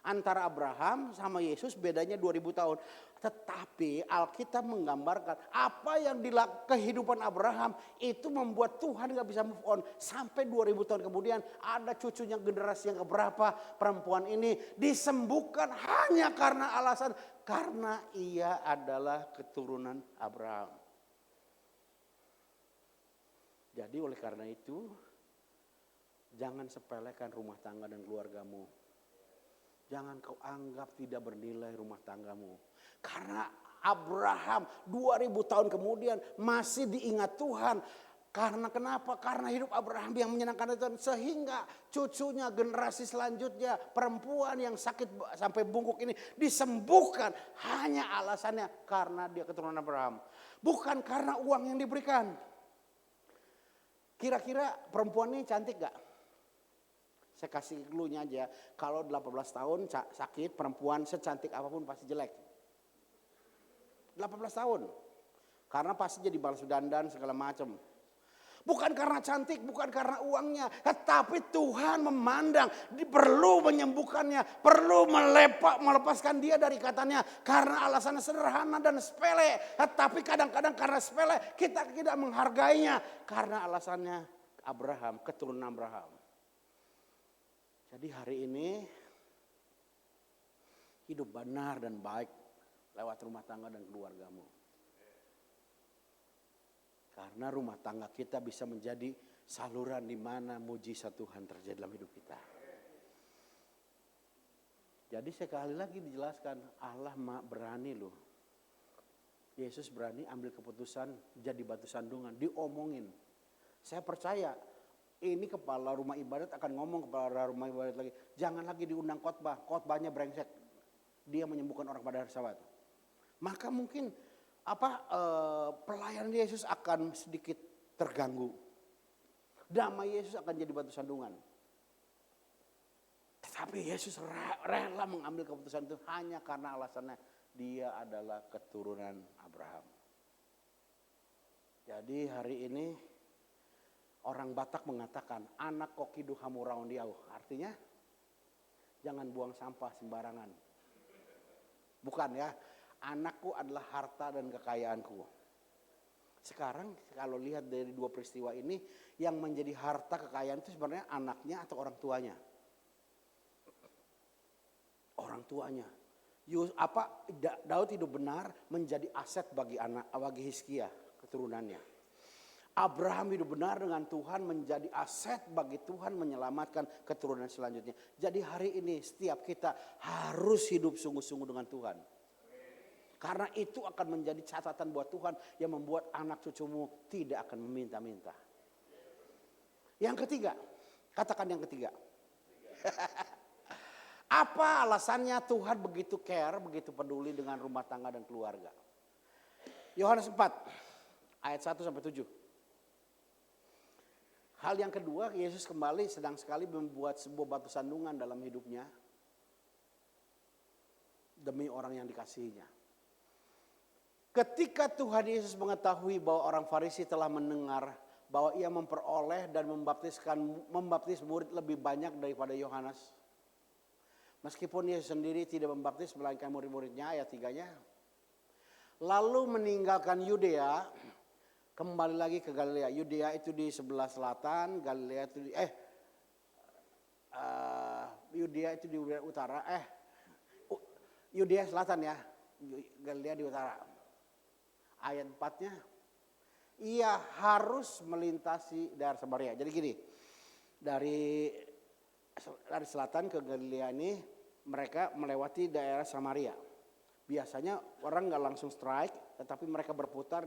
Antara Abraham sama Yesus bedanya 2000 tahun. Tetapi Alkitab menggambarkan apa yang di kehidupan Abraham itu membuat Tuhan gak bisa move on. Sampai 2000 tahun kemudian ada cucunya generasi yang keberapa perempuan ini disembuhkan hanya karena alasan karena ia adalah keturunan Abraham. Jadi oleh karena itu jangan sepelekan rumah tangga dan keluargamu. Jangan kau anggap tidak bernilai rumah tanggamu. Karena Abraham 2000 tahun kemudian masih diingat Tuhan. Karena kenapa? Karena hidup Abraham yang menyenangkan Tuhan. Sehingga cucunya, generasi selanjutnya, perempuan yang sakit sampai bungkuk ini disembuhkan. Hanya alasannya karena dia keturunan Abraham. Bukan karena uang yang diberikan. Kira-kira perempuan ini cantik gak? Saya kasih clue-nya aja. Kalau 18 tahun sakit, perempuan secantik apapun pasti jelek. 18 tahun. Karena pasti jadi balas dandan segala macam. Bukan karena cantik, bukan karena uangnya. Tetapi Tuhan memandang, perlu menyembuhkannya. Perlu melepaskan dia dari katanya. Karena alasannya sederhana dan sepele. Tetapi kadang-kadang karena sepele kita tidak menghargainya. Karena alasannya Abraham, keturunan Abraham. Jadi hari ini hidup benar dan baik lewat rumah tangga dan keluargamu. Karena rumah tangga kita bisa menjadi saluran di mana mujizat Tuhan terjadi dalam hidup kita. Jadi sekali lagi dijelaskan, Allah berani loh. Yesus berani ambil keputusan jadi batu sandungan, diomongin. Saya percaya ini kepala rumah ibadat akan ngomong kepala rumah ibadat lagi. Jangan lagi diundang khotbah, khotbahnya brengsek. Dia menyembuhkan orang pada hari Sabat. Maka mungkin pelayanan Yesus akan sedikit terganggu. Damai Yesus akan jadi batu sandungan. Tetapi Yesus rela mengambil keputusan itu hanya karena alasannya dia adalah keturunan Abraham. Jadi hari ini orang Batak mengatakan anak kokidu hamuraun diau. Artinya jangan buang sampah sembarangan. Bukan ya. Anakku adalah harta dan kekayaanku. Sekarang kalau lihat dari dua peristiwa ini, yang menjadi harta kekayaan itu sebenarnya anaknya atau orang tuanya? Orang tuanya. Daud hidup benar menjadi aset bagi Hizkia keturunannya. Abraham hidup benar dengan Tuhan menjadi aset bagi Tuhan menyelamatkan keturunan selanjutnya. Jadi hari ini setiap kita harus hidup sungguh-sungguh dengan Tuhan. Karena itu akan menjadi catatan buat Tuhan yang membuat anak cucumu tidak akan meminta-minta. Yang ketiga, katakan yang ketiga. Apa alasannya Tuhan begitu care, begitu peduli dengan rumah tangga dan keluarga? Yohanes 4 ayat 1-7. Hal yang kedua, Yesus kembali sedang sekali membuat sebuah batu sandungan dalam hidupnya demi orang yang dikasihinya. Ketika Tuhan Yesus mengetahui bahwa orang Farisi telah mendengar bahwa ia memperoleh dan membaptis murid lebih banyak daripada Yohanes. Meskipun Yesus sendiri tidak membaptis melainkan murid-muridnya, ayat 3-nya. Lalu meninggalkan Yudea, kembali lagi ke Galilea. Yudea itu di sebelah selatan, Galilea itu Yudea itu di utara. Yudea selatan ya, Galilea di utara. Ayat 4-nya, ia harus melintasi daerah Samaria. Jadi gini, dari selatan ke Galilea ini mereka melewati daerah Samaria. Biasanya orang nggak langsung strike, tetapi mereka berputar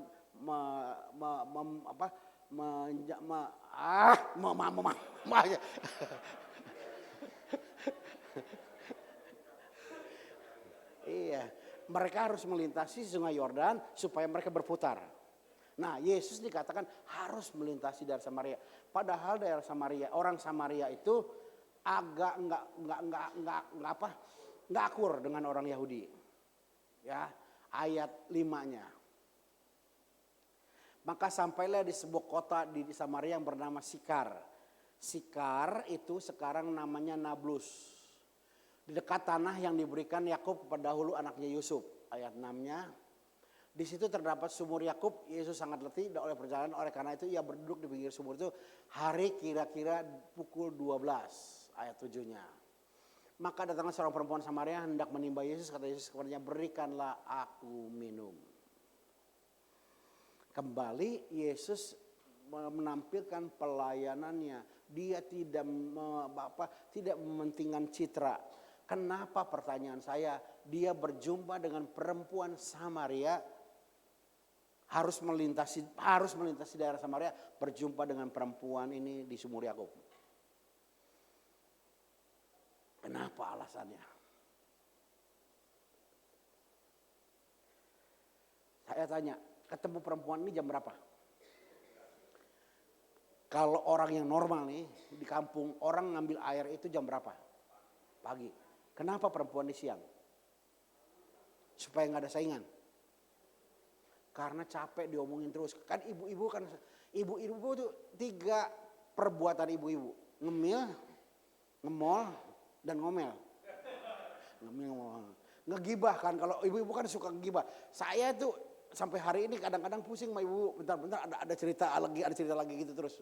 Iya. Mereka harus melintasi sungai Yordan supaya mereka berputar. Nah, Yesus dikatakan harus melintasi daerah Samaria. Padahal daerah Samaria, orang Samaria itu agak nggak akur dengan orang Yahudi. Ya, ayat 5-nya. Maka sampailah di sebuah kota di Samaria yang bernama Sikar. Sikar itu sekarang namanya Nablus. Di dekat tanah yang diberikan Yakub kepada dahulu anaknya Yusuf. Ayat 6-nya. Di situ terdapat sumur Yakub. Yesus sangat letih oleh perjalanan. Oleh karena itu ia berduduk di pinggir sumur itu. Hari kira-kira pukul 12. Ayat 7-nya. Maka datanglah seorang perempuan Samaria hendak menimba Yesus. Kata Yesus kepadanya, berikanlah aku minum. Kembali Yesus menampilkan pelayanannya. Dia tidak mementingkan citra. Kenapa pertanyaan saya, dia berjumpa dengan perempuan Samaria, harus melintasi daerah Samaria, berjumpa dengan perempuan ini di sumur Yakub. Kenapa alasannya? Saya tanya, ketemu perempuan ini jam berapa? Kalau orang yang normal nih, di kampung, orang ngambil air itu jam berapa? Pagi. Kenapa perempuan di siang? Supaya nggak ada saingan. Karena capek diomongin terus. Kan ibu-ibu tuh 3 perbuatan ibu-ibu. Ngemil, ngemol, dan ngomel. Ngemil, ngomel. Ngegibah kan, kalau ibu-ibu kan suka ngegibah. Saya tuh sampai hari ini kadang-kadang pusing sama ibu. Bentar-bentar ada cerita lagi gitu terus.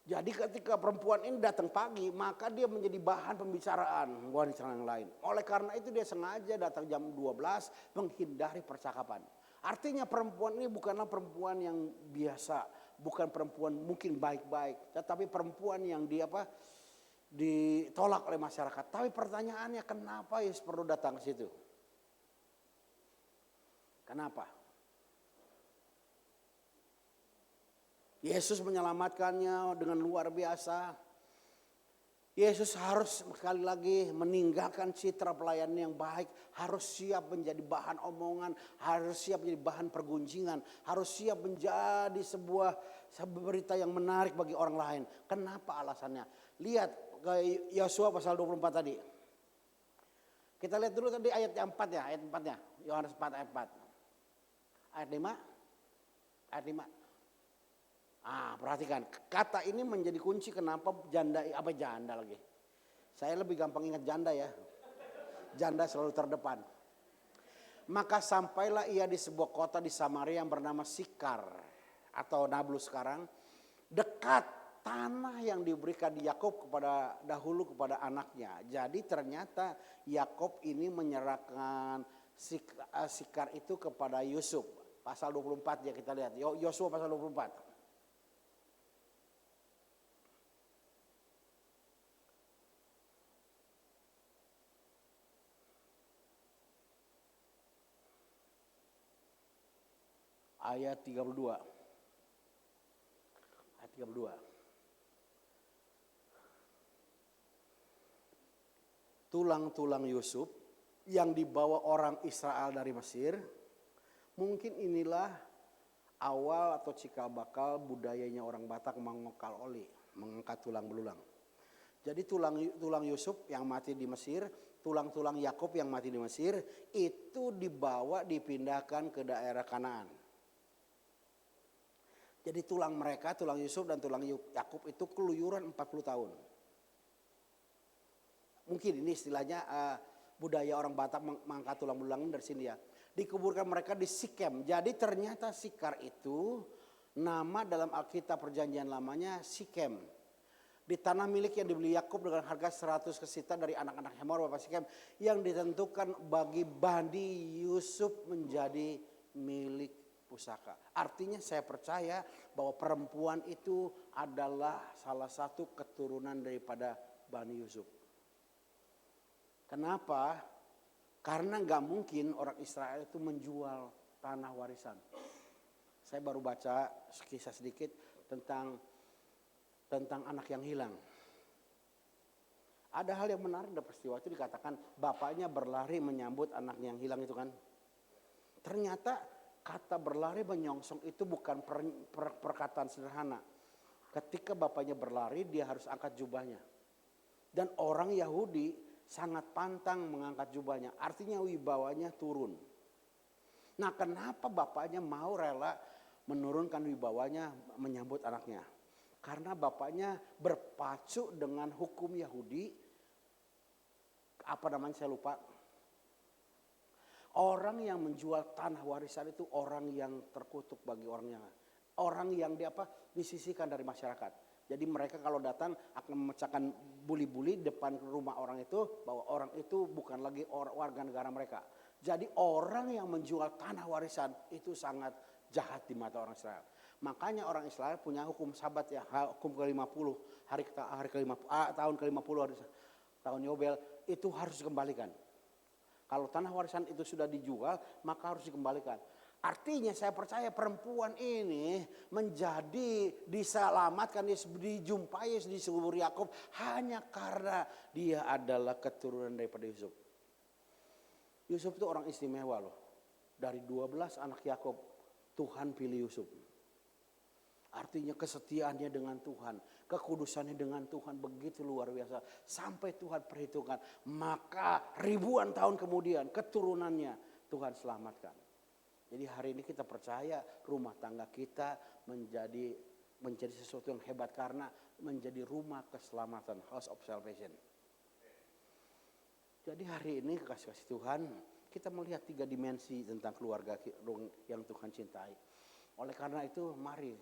Jadi ketika perempuan ini datang pagi, maka dia menjadi bahan pembicaraan wanita yang lain. Oleh karena itu dia sengaja datang jam 12 menghindari percakapan. Artinya perempuan ini bukanlah perempuan yang biasa, bukan perempuan mungkin baik-baik, tetapi perempuan yang ditolak oleh masyarakat. Tapi pertanyaannya, kenapa Yesus perlu datang ke situ? Kenapa? Yesus menyelamatkannya dengan luar biasa. Yesus harus sekali lagi meninggalkan citra pelayan yang baik. Harus siap menjadi bahan omongan. Harus siap menjadi bahan pergunjingan. Harus siap menjadi sebuah berita yang menarik bagi orang lain. Kenapa alasannya? Lihat ke Yosua pasal 24 tadi. Kita lihat dulu tadi ayat 4 ya. Ayat 4-nya. Yohanes 4 ayat 4. Ayat 5. Ayat 5. Perhatikan, kata ini menjadi kunci kenapa janda lagi. Saya lebih gampang ingat janda ya. Janda selalu terdepan. Maka sampailah ia di sebuah kota di Samaria yang bernama Sikar atau Nablus sekarang, dekat tanah yang diberikan Yakub dahulu kepada anaknya. Jadi ternyata Yakub ini menyerahkan Sikar itu kepada Yusuf. Pasal 24 ya kita lihat. Yosua pasal 24. Ayat 32. Ayat 32. Tulang-tulang Yusuf yang dibawa orang Israel dari Mesir, mungkin inilah awal atau cikal bakal budayanya orang Batak mengokal oli, mengangkat tulang belulang. Jadi tulang Yusuf yang mati di Mesir, tulang-tulang Yakub yang mati di Mesir itu dipindahkan ke daerah Kanaan. Jadi tulang Yusuf dan tulang Yakub itu keluyuran 40 tahun. Mungkin ini istilahnya budaya orang Batak mengangkat tulang belulang dari sini ya. Dikuburkan mereka di Sikem. Jadi ternyata Sikar itu nama dalam Alkitab Perjanjian Lamanya Sikem. Di tanah milik yang dibeli Yakub dengan harga 100 kesita dari anak-anak Hemor bapak Sikem, yang ditentukan bagi Bani Yusuf menjadi milik pusaka. Artinya saya percaya bahwa perempuan itu adalah salah satu keturunan daripada Bani Yusuf. Kenapa? Karena nggak mungkin orang Israel itu menjual tanah warisan. Saya baru baca kisah sedikit tentang anak yang hilang. Ada hal yang menarik dari peristiwa itu, dikatakan bapaknya berlari menyambut anaknya yang hilang itu kan. Ternyata kata berlari menyongsong itu bukan perkataan sederhana. Ketika bapaknya berlari, dia harus angkat jubahnya. Dan orang Yahudi sangat pantang mengangkat jubahnya. Artinya wibawanya turun. Nah, kenapa bapaknya mau rela menurunkan wibawanya menyambut anaknya? Karena bapaknya berpacu dengan hukum Yahudi. Saya lupa. Orang yang menjual tanah warisan itu orang yang terkutuk bagi orang yang disisihkan dari masyarakat. Jadi mereka kalau datang akan memecahkan buli-buli depan rumah orang itu, bahwa orang itu bukan lagi warga negara mereka. Jadi orang yang menjual tanah warisan itu sangat jahat di mata orang Israel. Makanya orang Israel punya hukum Sabat ya, hukum ke-50, tahun ke-50 tahun Yobel, itu harus dikembalikan. Kalau tanah warisan itu sudah dijual, maka harus dikembalikan. Artinya saya percaya perempuan ini menjadi diselamatkan, dijumpai di subur Yakub hanya karena dia adalah keturunan daripada Yusuf. Yusuf itu orang istimewa loh. Dari 12 anak Yakub, Tuhan pilih Yusuf. Artinya kesetiaannya dengan Tuhan, kekudusannya dengan Tuhan begitu luar biasa. Sampai Tuhan perhitungkan, maka ribuan tahun kemudian keturunannya Tuhan selamatkan. Jadi hari ini kita percaya rumah tangga kita menjadi sesuatu yang hebat karena menjadi rumah keselamatan, house of salvation. Jadi hari ini kasih Tuhan, kita melihat 3 dimensi tentang keluarga yang Tuhan cintai. Oleh karena itu mari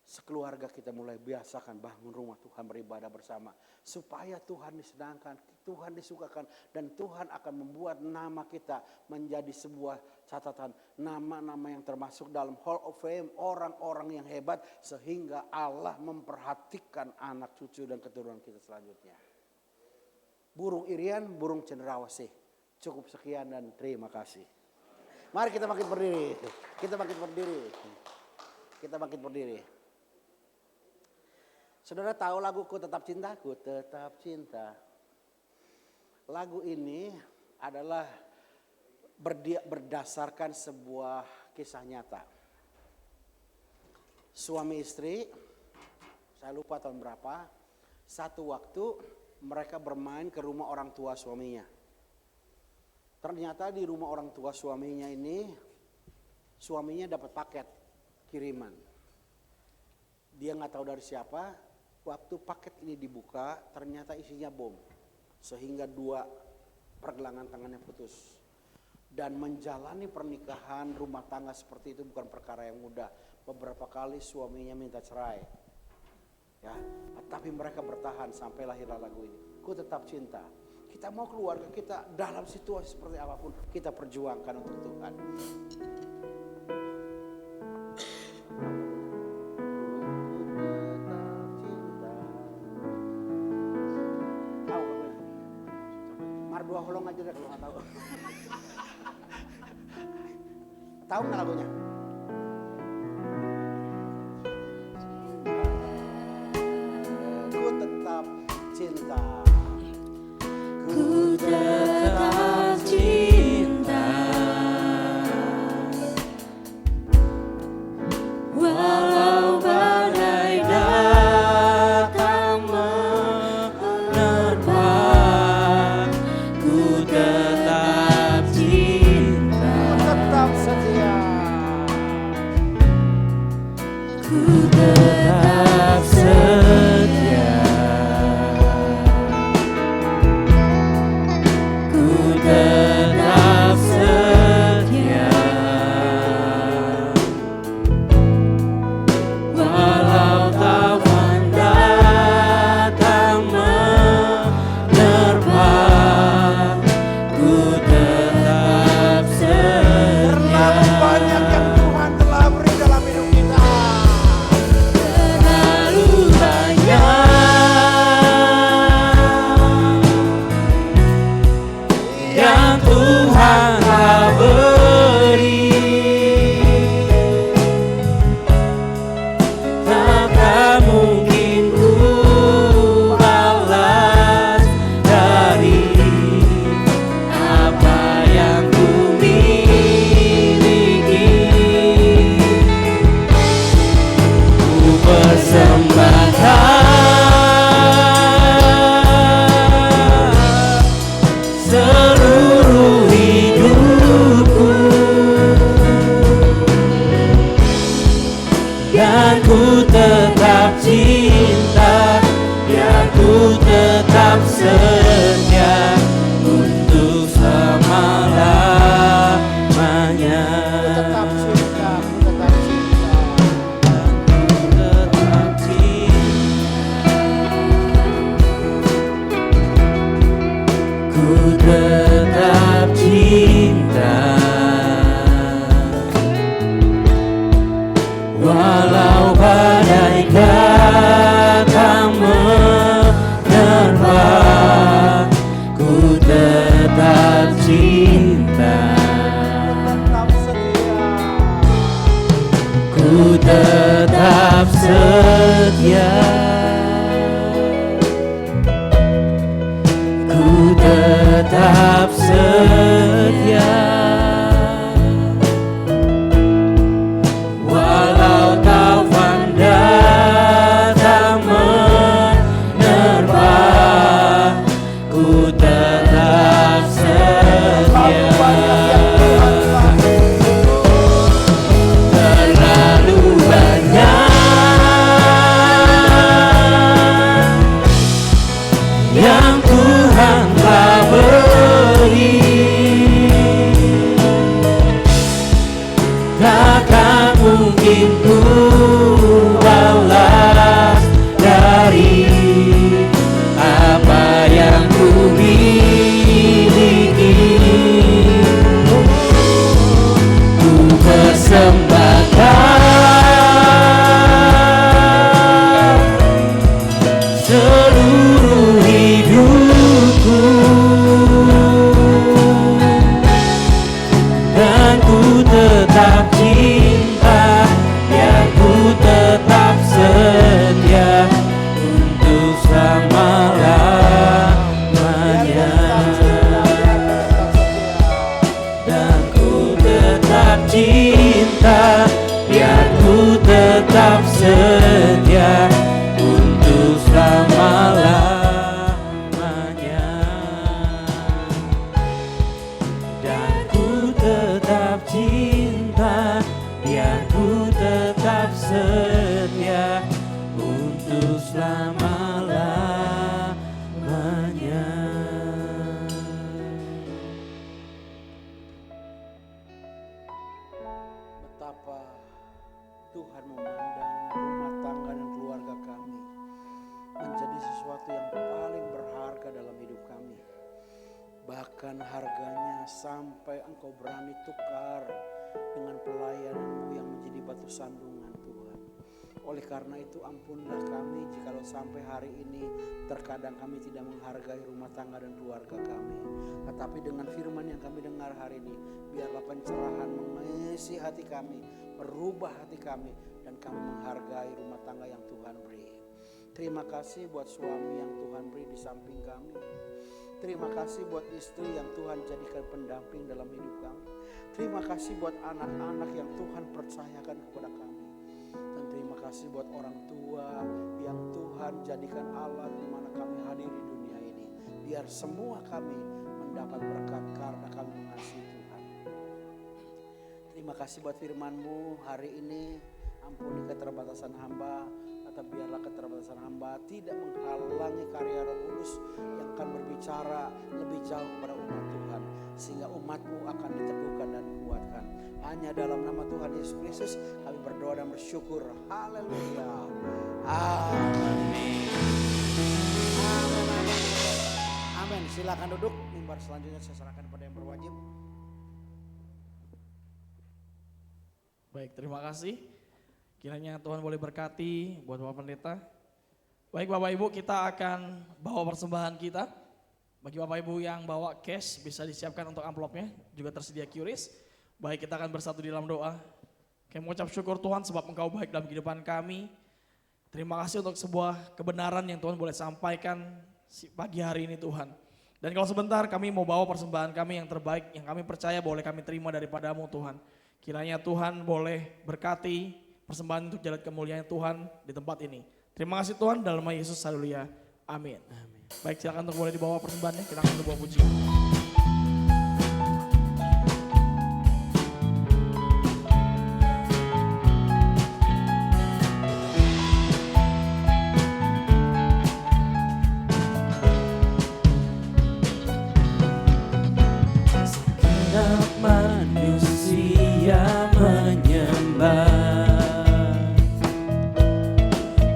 sekeluarga kita mulai biasakan bangun rumah Tuhan, beribadah bersama. Supaya Tuhan disenangkan, Tuhan disukakan. Dan Tuhan akan membuat nama kita menjadi sebuah catatan. Nama-nama yang termasuk dalam Hall of Fame, orang-orang yang hebat. Sehingga Allah memperhatikan anak cucu dan keturunan kita selanjutnya. Burung irian, burung cenderawasih. Cukup sekian dan terima kasih. Mari kita bangkit berdiri. Kita bangkit berdiri. Kita bangkit berdiri. Saudara tahu lagu Ku Tetap Cinta? Ku Tetap Cinta. Lagu ini adalah berdasarkan sebuah kisah nyata. Suami istri, saya lupa tahun berapa, satu waktu mereka bermain ke rumah orang tua suaminya. Ternyata di rumah orang tua suaminya ini, suaminya dapat paket kiriman. Dia nggak tahu dari siapa. Waktu paket ini dibuka, ternyata isinya bom. Sehingga 2 pergelangan tangannya putus. Dan menjalani pernikahan rumah tangga seperti itu bukan perkara yang mudah. Beberapa kali suaminya minta cerai. Ya, tapi mereka bertahan sampai lahirlah lagu ini. Ku Tetap Cinta. Kita mau keluarga kita dalam situasi seperti apapun, kita perjuangkan untuk Tuhan. Dua holong aja deh kalau nggak tahu. Tahu nggak lagunya? Ku tetap cinta. Ku tetap cinta, walau badai datang menerpa. Ku tetap cinta, Tetap setia. ku tetap setia. Ku tetap setia, walau tawan datang menerpa. Ku tetap setia. Terlalu banyak yang Tuhan telah beri dalam hidup kita. Terlalu banyak yang Tuhan telah beri, takkan mungkin ku balas dari apa yang ku miliki. Ku persembahkan seluruh hidupku, dan ku tetap cinta, ya ku tetap setia untuk selama-lamanya. Tetap cinta, tetap cinta. Tetap cinta, ku tetap cinta, walau badai datang menerpa. Ku ku tetap setia, ku tetap setia. Walau taufan datang menerpa, ku tetap setia. Terlalu banyak yang Tuhan telah beri, takkan mungkin ku balas dari apa yang ku miliki. Ku persembahkan seluruh hidupku, dan ku tetap cinta, biar ku tetap setia untuk selama-lamanya. Dan ku tetap cinta, biar ku tetap setia untuk selama-lamanya. Dan ku tetap cinta, biar ku tetap setia untuk selama-lamanya. Betapa Tuhan memandang rumah tangga dan keluarga kami menjadi sesuatu yang paling berharga dalam hidup kami. Bahkan harganya sampai Engkau berani tukar dengan pelayananmu yang menjadi batu sandungan Tuhan. Oleh karena itu ampunilah kami jikalau sampai hari ini terkadang kami tidak menghargai rumah tangga dan keluarga kami. Tetapi dengan firman yang kami dengar hari ini, biarlah pencerahan mengisi hati kami, merubah hati kami, dan kami menghargai rumah tangga yang Tuhan beri. Terima kasih buat suami yang Tuhan beri di samping kami. Terima kasih buat istri yang Tuhan jadikan pendamping dalam hidup kami. Terima kasih buat anak-anak yang Tuhan percayakan kepada kami. Dan terima kasih buat orang tua yang Tuhan jadikan alat di mana kami hadir di dunia ini. Biar semua kami mendapat berkat karena kami mengasihi Tuhan. Terima kasih buat firman-Mu hari ini. Ampuni keterbatasan hamba, tetapi biarlah keterbatasan hamba tidak menghalangi karya Roh Kudus yang akan berbicara lebih jauh kepada umat Tuhan, sehingga umat-Mu akan diteguhkan dan dikuatkan. Hanya dalam nama Tuhan Yesus Kristus kami berdoa dan bersyukur. Haleluya. Amin. Amin. Silakan duduk. Mimbar selanjutnya saya serahkan kepada yang berwajib. Baik, terima kasih. Kiranya Tuhan boleh berkati buat Bapak Pendeta. Baik Bapak Ibu, kita akan bawa persembahan kita. Bagi Bapak Ibu yang bawa cash bisa disiapkan untuk amplopnya, juga tersedia QRIS. Baik, kita akan bersatu di dalam doa. Kami mengucap syukur Tuhan sebab Engkau baik dalam kehidupan kami. Terima kasih untuk sebuah kebenaran yang Tuhan boleh sampaikan pagi hari ini Tuhan. Dan kalau sebentar kami mau bawa persembahan kami yang terbaik, yang kami percaya boleh kami terima daripada-Mu Tuhan. Kiranya Tuhan boleh berkati persembahan untuk jalan kemuliaan Tuhan di tempat ini. Terima kasih Tuhan, dalam nama Yesus, haleluya, amin. Baik, silakan untuk boleh dibawa persembahannya, kita akan berbawa puji. Segenap manusia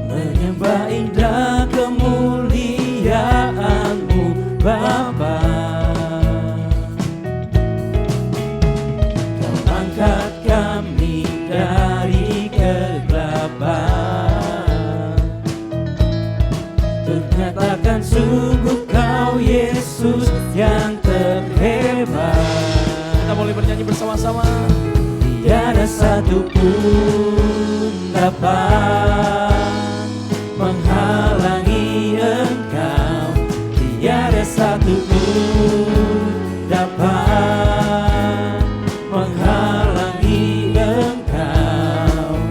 menyembah indah kemuliaan-Mu Bapa. Kau angkat kami dari kegelapan, untuk nyatakan sungguh Kau Yesus yang terhebat. Kita boleh bernyanyi bersama-sama. Tiada Tiada satupun dapat menghalangi Engkau. Tiada satupun dapat menghalangi Engkau.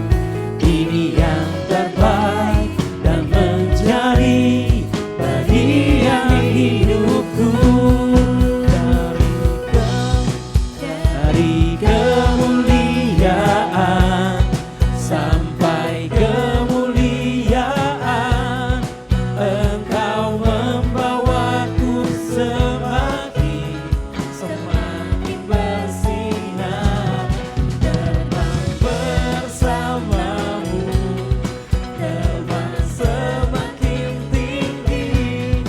Ini yang terbaik dan menjadi bagian hidupku. Dari kemuliaan sampai kemuliaan, Engkau membawaku semakin bersinar. Terbang bersamamu, terbang semakin tinggi.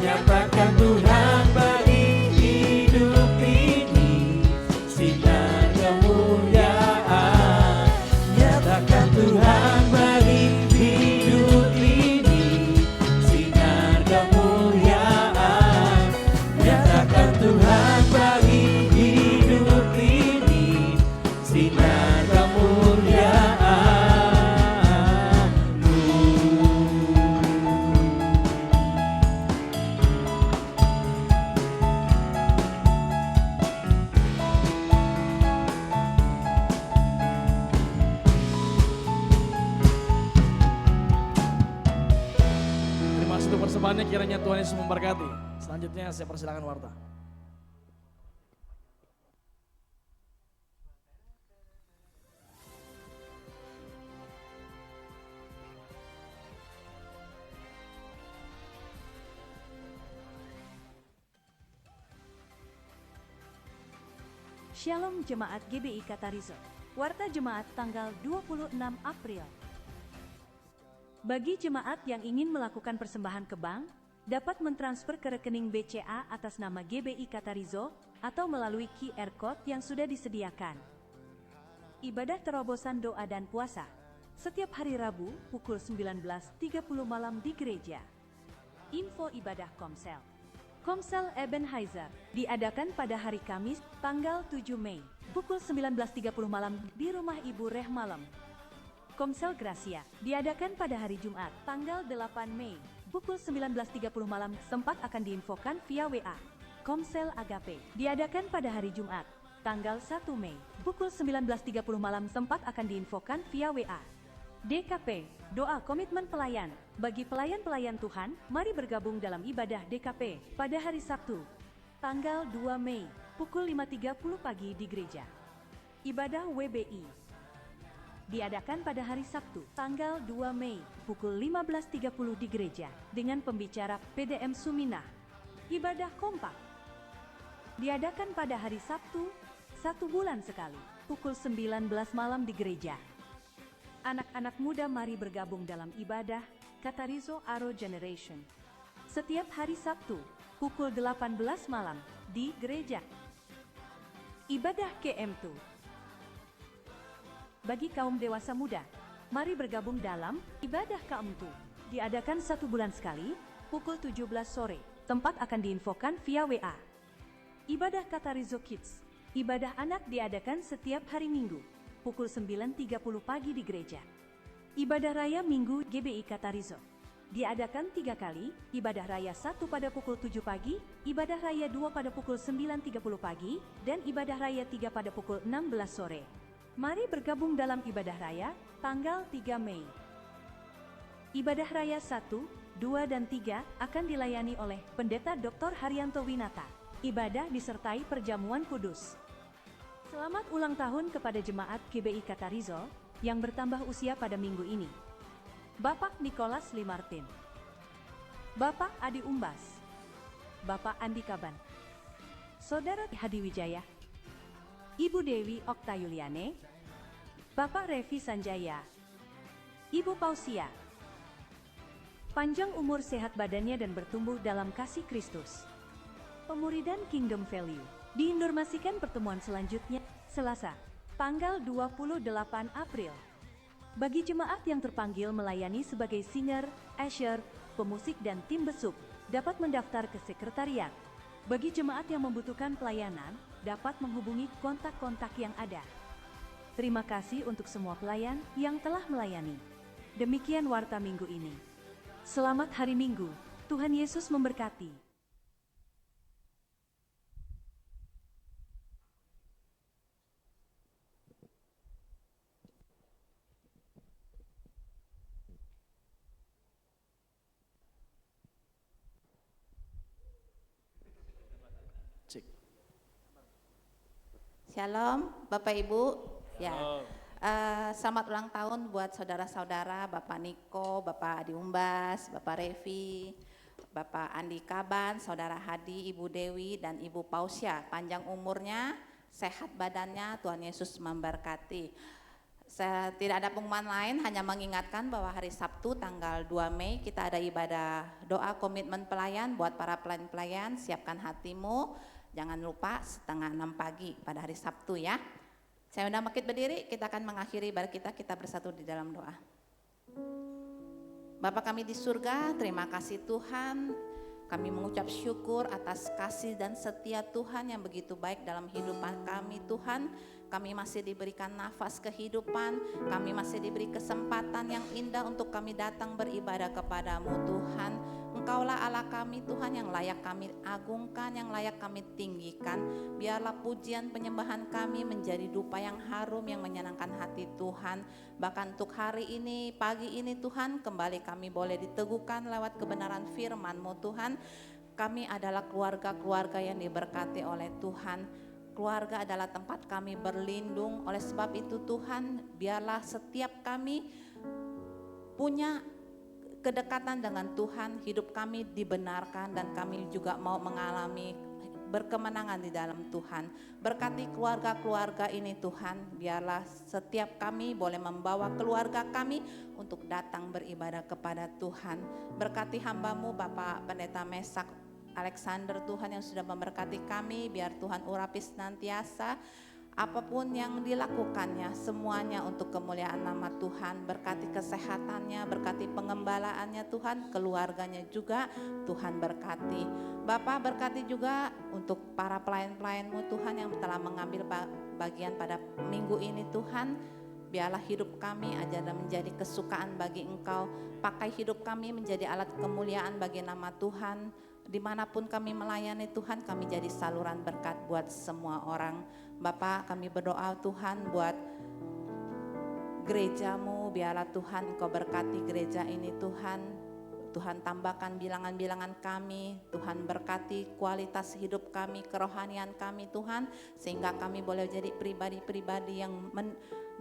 Nyatakan Tuhan bagi hidup ini sinar kemuliaan. Nyatakan Tuhan bagi hidup ini sinar kemuliaan. Nyatakan Tuhan bagi hidup ini sinar Terima kasih untuk persembahannya, kiranya Tuhan Yesus memberkati. Selanjutnya saya persilakan Warta. Shalom Jemaat GBI Katarizo. Warta Jemaat tanggal 26 April. Bagi jemaat yang ingin melakukan persembahan ke bank, dapat mentransfer ke rekening BCA atas nama GBI Katarizo atau melalui QR Code yang sudah disediakan. Ibadah terobosan doa dan puasa setiap hari Rabu pukul 19.30 malam di gereja. Info ibadah Komsel. Komsel Ebenezer diadakan pada hari Kamis tanggal 7 Mei pukul 19.30 malam di rumah Ibu Rehmalem. Komsel Gracia diadakan pada hari Jumat tanggal 8 Mei pukul 19.30 malam, tempat akan diinfokan via WA. Komsel Agape diadakan pada hari Jumat tanggal 1 Mei pukul 19.30 malam, tempat akan diinfokan via WA. DKP, doa komitmen pelayan. Bagi pelayan-pelayan Tuhan, mari bergabung dalam ibadah DKP pada hari Sabtu, tanggal 2 Mei, pukul 5.30 pagi di gereja. Ibadah WBI diadakan pada hari Sabtu, tanggal 2 Mei, pukul 15.30 di gereja, dengan pembicara PDM Suminah. Ibadah kompak diadakan pada hari Sabtu, 1 bulan sekali, pukul 19 malam di gereja. Anak-anak muda mari bergabung dalam ibadah Katarizo Aro Generation setiap hari Sabtu pukul 18 malam di gereja. Ibadah KM2 bagi kaum dewasa muda, mari bergabung dalam ibadah KM2. Diadakan 1 bulan sekali pukul 17 sore, tempat akan diinfokan via WA. Ibadah Katarizo Kids, ibadah anak diadakan setiap hari Minggu pukul 9.30 pagi di gereja. Ibadah Raya Minggu GBI Katarizo diadakan 3 kali, ibadah Raya 1 pada pukul 7 pagi, ibadah Raya 2 pada pukul 9.30 pagi, dan ibadah Raya 3 pada pukul 16 sore. Mari bergabung dalam ibadah Raya tanggal 3 Mei. Ibadah Raya 1, 2, dan 3 akan dilayani oleh Pendeta Dr. Haryanto Winata. Ibadah disertai perjamuan kudus. Selamat ulang tahun kepada jemaat GBI Katarizo yang bertambah usia pada minggu ini. Bapak Nicholas Limartin, Bapak Adi Umbas, Bapak Andi Kaban, Saudara Hadi Wijaya, Ibu Dewi Oktayuliane, Bapak Revi Sanjaya, Ibu Pausia. Panjang umur, sehat badannya, dan bertumbuh dalam kasih Kristus. Pemuridan Kingdom Value diinformasikan pertemuan selanjutnya Selasa, tanggal 28 April. Bagi jemaat yang terpanggil melayani sebagai singer, usher, pemusik, dan tim besuk, dapat mendaftar ke sekretariat. Bagi jemaat yang membutuhkan pelayanan, dapat menghubungi kontak-kontak yang ada. Terima kasih untuk semua pelayan yang telah melayani. Demikian Warta Minggu ini. Selamat hari Minggu, Tuhan Yesus memberkati. Cek. Shalom, Bapak Ibu. Ya, selamat ulang tahun buat saudara-saudara, Bapak Niko, Bapak Adi Umbas, Bapak Revi, Bapak Andi Kaban, Saudara Hadi, Ibu Dewi, dan Ibu Pausya. Panjang umurnya, sehat badannya, Tuhan Yesus memberkati. Saya tidak ada pengumuman lain, hanya mengingatkan bahwa hari Sabtu tanggal 2 Mei kita ada ibadah doa komitmen pelayan buat para pelayan-pelayan. Siapkan hatimu, jangan lupa 5:30 pagi pada hari Sabtu ya. Saya undang bangkit berdiri, kita akan mengakhiri ibadah kita bersatu di dalam doa. Bapa kami di surga, terima kasih Tuhan. Kami mengucap syukur atas kasih dan setia Tuhan yang begitu baik dalam kehidupan kami Tuhan. Kami masih diberikan nafas kehidupan, kami masih diberi kesempatan yang indah untuk kami datang beribadah kepadamu Tuhan. Engkaulah Allah kami Tuhan yang layak kami agungkan, yang layak kami tinggikan. Biarlah pujian penyembahan kami menjadi dupa yang harum yang menyenangkan hati Tuhan. Bahkan untuk hari ini, pagi ini Tuhan, kembali kami boleh diteguhkan lewat kebenaran firman-Mu Tuhan. Kami adalah keluarga-keluarga yang diberkati oleh Tuhan. Keluarga adalah tempat kami berlindung. Oleh sebab itu Tuhan, biarlah setiap kami punya kedekatan dengan Tuhan, hidup kami dibenarkan dan kami juga mau mengalami berkemenangan di dalam Tuhan. Berkati keluarga-keluarga ini Tuhan, biarlah setiap kami boleh membawa keluarga kami untuk datang beribadah kepada Tuhan. Berkati hamba-Mu Bapak Pendeta Mesak Alexander Tuhan yang sudah memberkati kami, biar Tuhan urapi senantiasa apapun yang dilakukannya, semuanya untuk kemuliaan nama Tuhan. Berkati kesehatannya, berkati pengembalaannya Tuhan, keluarganya juga Tuhan berkati. Bapak berkati juga untuk para pelayan-pelayan-Mu Tuhan yang telah mengambil bagian pada minggu ini Tuhan. Biarlah hidup kami adalah menjadi kesukaan bagi Engkau. Pakai hidup kami menjadi alat kemuliaan bagi nama Tuhan. Dimanapun kami melayani Tuhan, kami jadi saluran berkat buat semua orang. Bapak, kami berdoa Tuhan buat gereja-Mu. Biarlah Tuhan Engkau berkati gereja ini Tuhan. Tuhan tambahkan bilangan-bilangan kami. Tuhan berkati kualitas hidup kami, kerohanian kami Tuhan. Sehingga kami boleh jadi pribadi-pribadi yang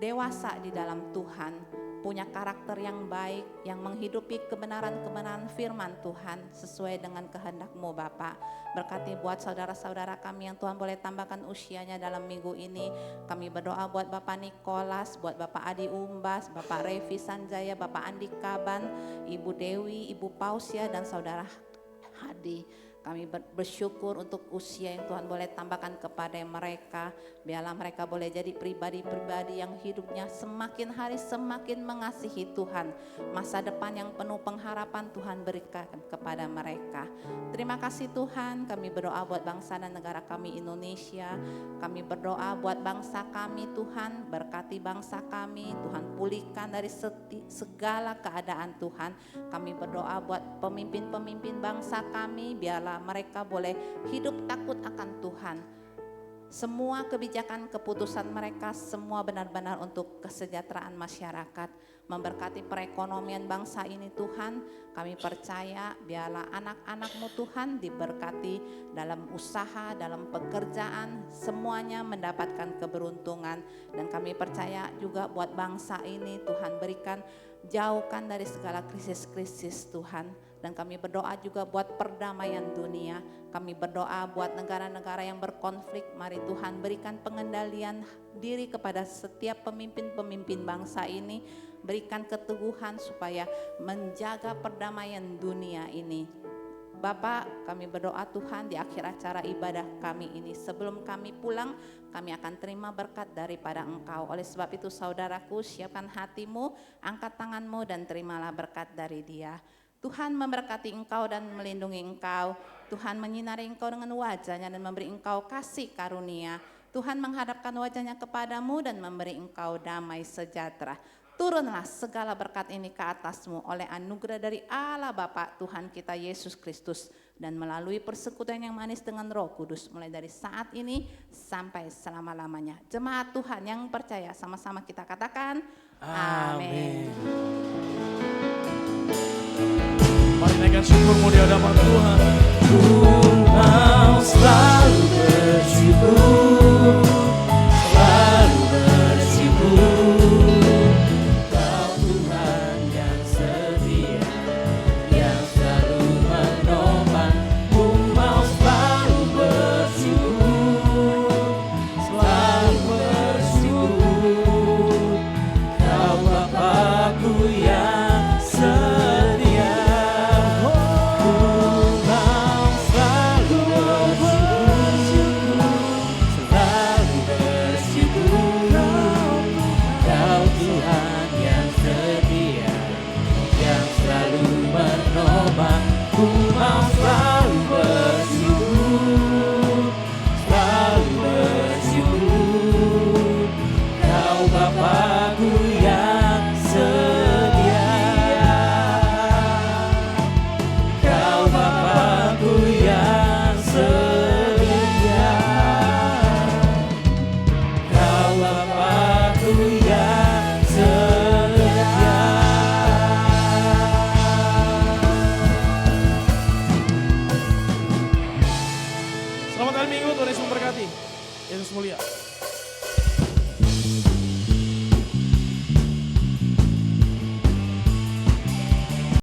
dewasa di dalam Tuhan. Punya karakter yang baik, yang menghidupi kebenaran-kebenaran firman Tuhan sesuai dengan kehendak-Mu Bapa. Berkati buat saudara-saudara kami yang Tuhan boleh tambahkan usianya dalam minggu ini. Kami berdoa buat Bapak Nikolas, buat Bapak Adi Umbas, Bapak Revi Sanjaya, Bapak Andi Kaban, Ibu Dewi, Ibu Pausya, dan Saudara Hadi. Kami bersyukur untuk usia yang Tuhan boleh tambahkan kepada mereka. Biarlah mereka boleh jadi pribadi-pribadi yang hidupnya semakin hari semakin mengasihi Tuhan. Masa depan yang penuh pengharapan Tuhan berikan kepada mereka. Terima kasih Tuhan, kami berdoa buat bangsa dan negara kami Indonesia. Kami berdoa buat bangsa kami Tuhan, berkati bangsa kami. Tuhan pulihkan dari segala keadaan Tuhan. Kami berdoa buat pemimpin-pemimpin bangsa kami, biarlah mereka boleh hidup takut akan Tuhan. Semua kebijakan keputusan mereka semua benar-benar untuk kesejahteraan masyarakat. Memberkati perekonomian bangsa ini Tuhan. Kami percaya biarlah anak-anak-Mu Tuhan diberkati dalam usaha, dalam pekerjaan. Semuanya mendapatkan keberuntungan. Dan kami percaya juga buat bangsa ini Tuhan berikan, jauhkan dari segala krisis-krisis Tuhan. Dan kami berdoa juga buat perdamaian dunia. Kami berdoa buat negara-negara yang berkonflik. Mari Tuhan berikan pengendalian diri kepada setiap pemimpin-pemimpin bangsa ini. Berikan keteguhan supaya menjaga perdamaian dunia ini. Bapak, kami berdoa Tuhan di akhir acara ibadah kami ini. Sebelum kami pulang, kami akan terima berkat daripada Engkau. Oleh sebab itu saudaraku, siapkan hatimu, angkat tanganmu dan terimalah berkat dari Dia. Tuhan memberkati engkau dan melindungi engkau. Tuhan menyinari engkau dengan wajah-Nya dan memberi engkau kasih karunia. Tuhan menghadapkan wajahnya kepadamu dan memberi engkau damai sejahtera. Turunlah segala berkat ini ke atasmu oleh anugerah dari Allah Bapa Tuhan kita Yesus Kristus, dan melalui persekutuan yang manis dengan Roh Kudus mulai dari saat ini sampai selama-lamanya. Jemaat Tuhan yang percaya sama-sama kita katakan amin. Mari naikkan syukurmu di hadapan Tuhan. Ku mau selalu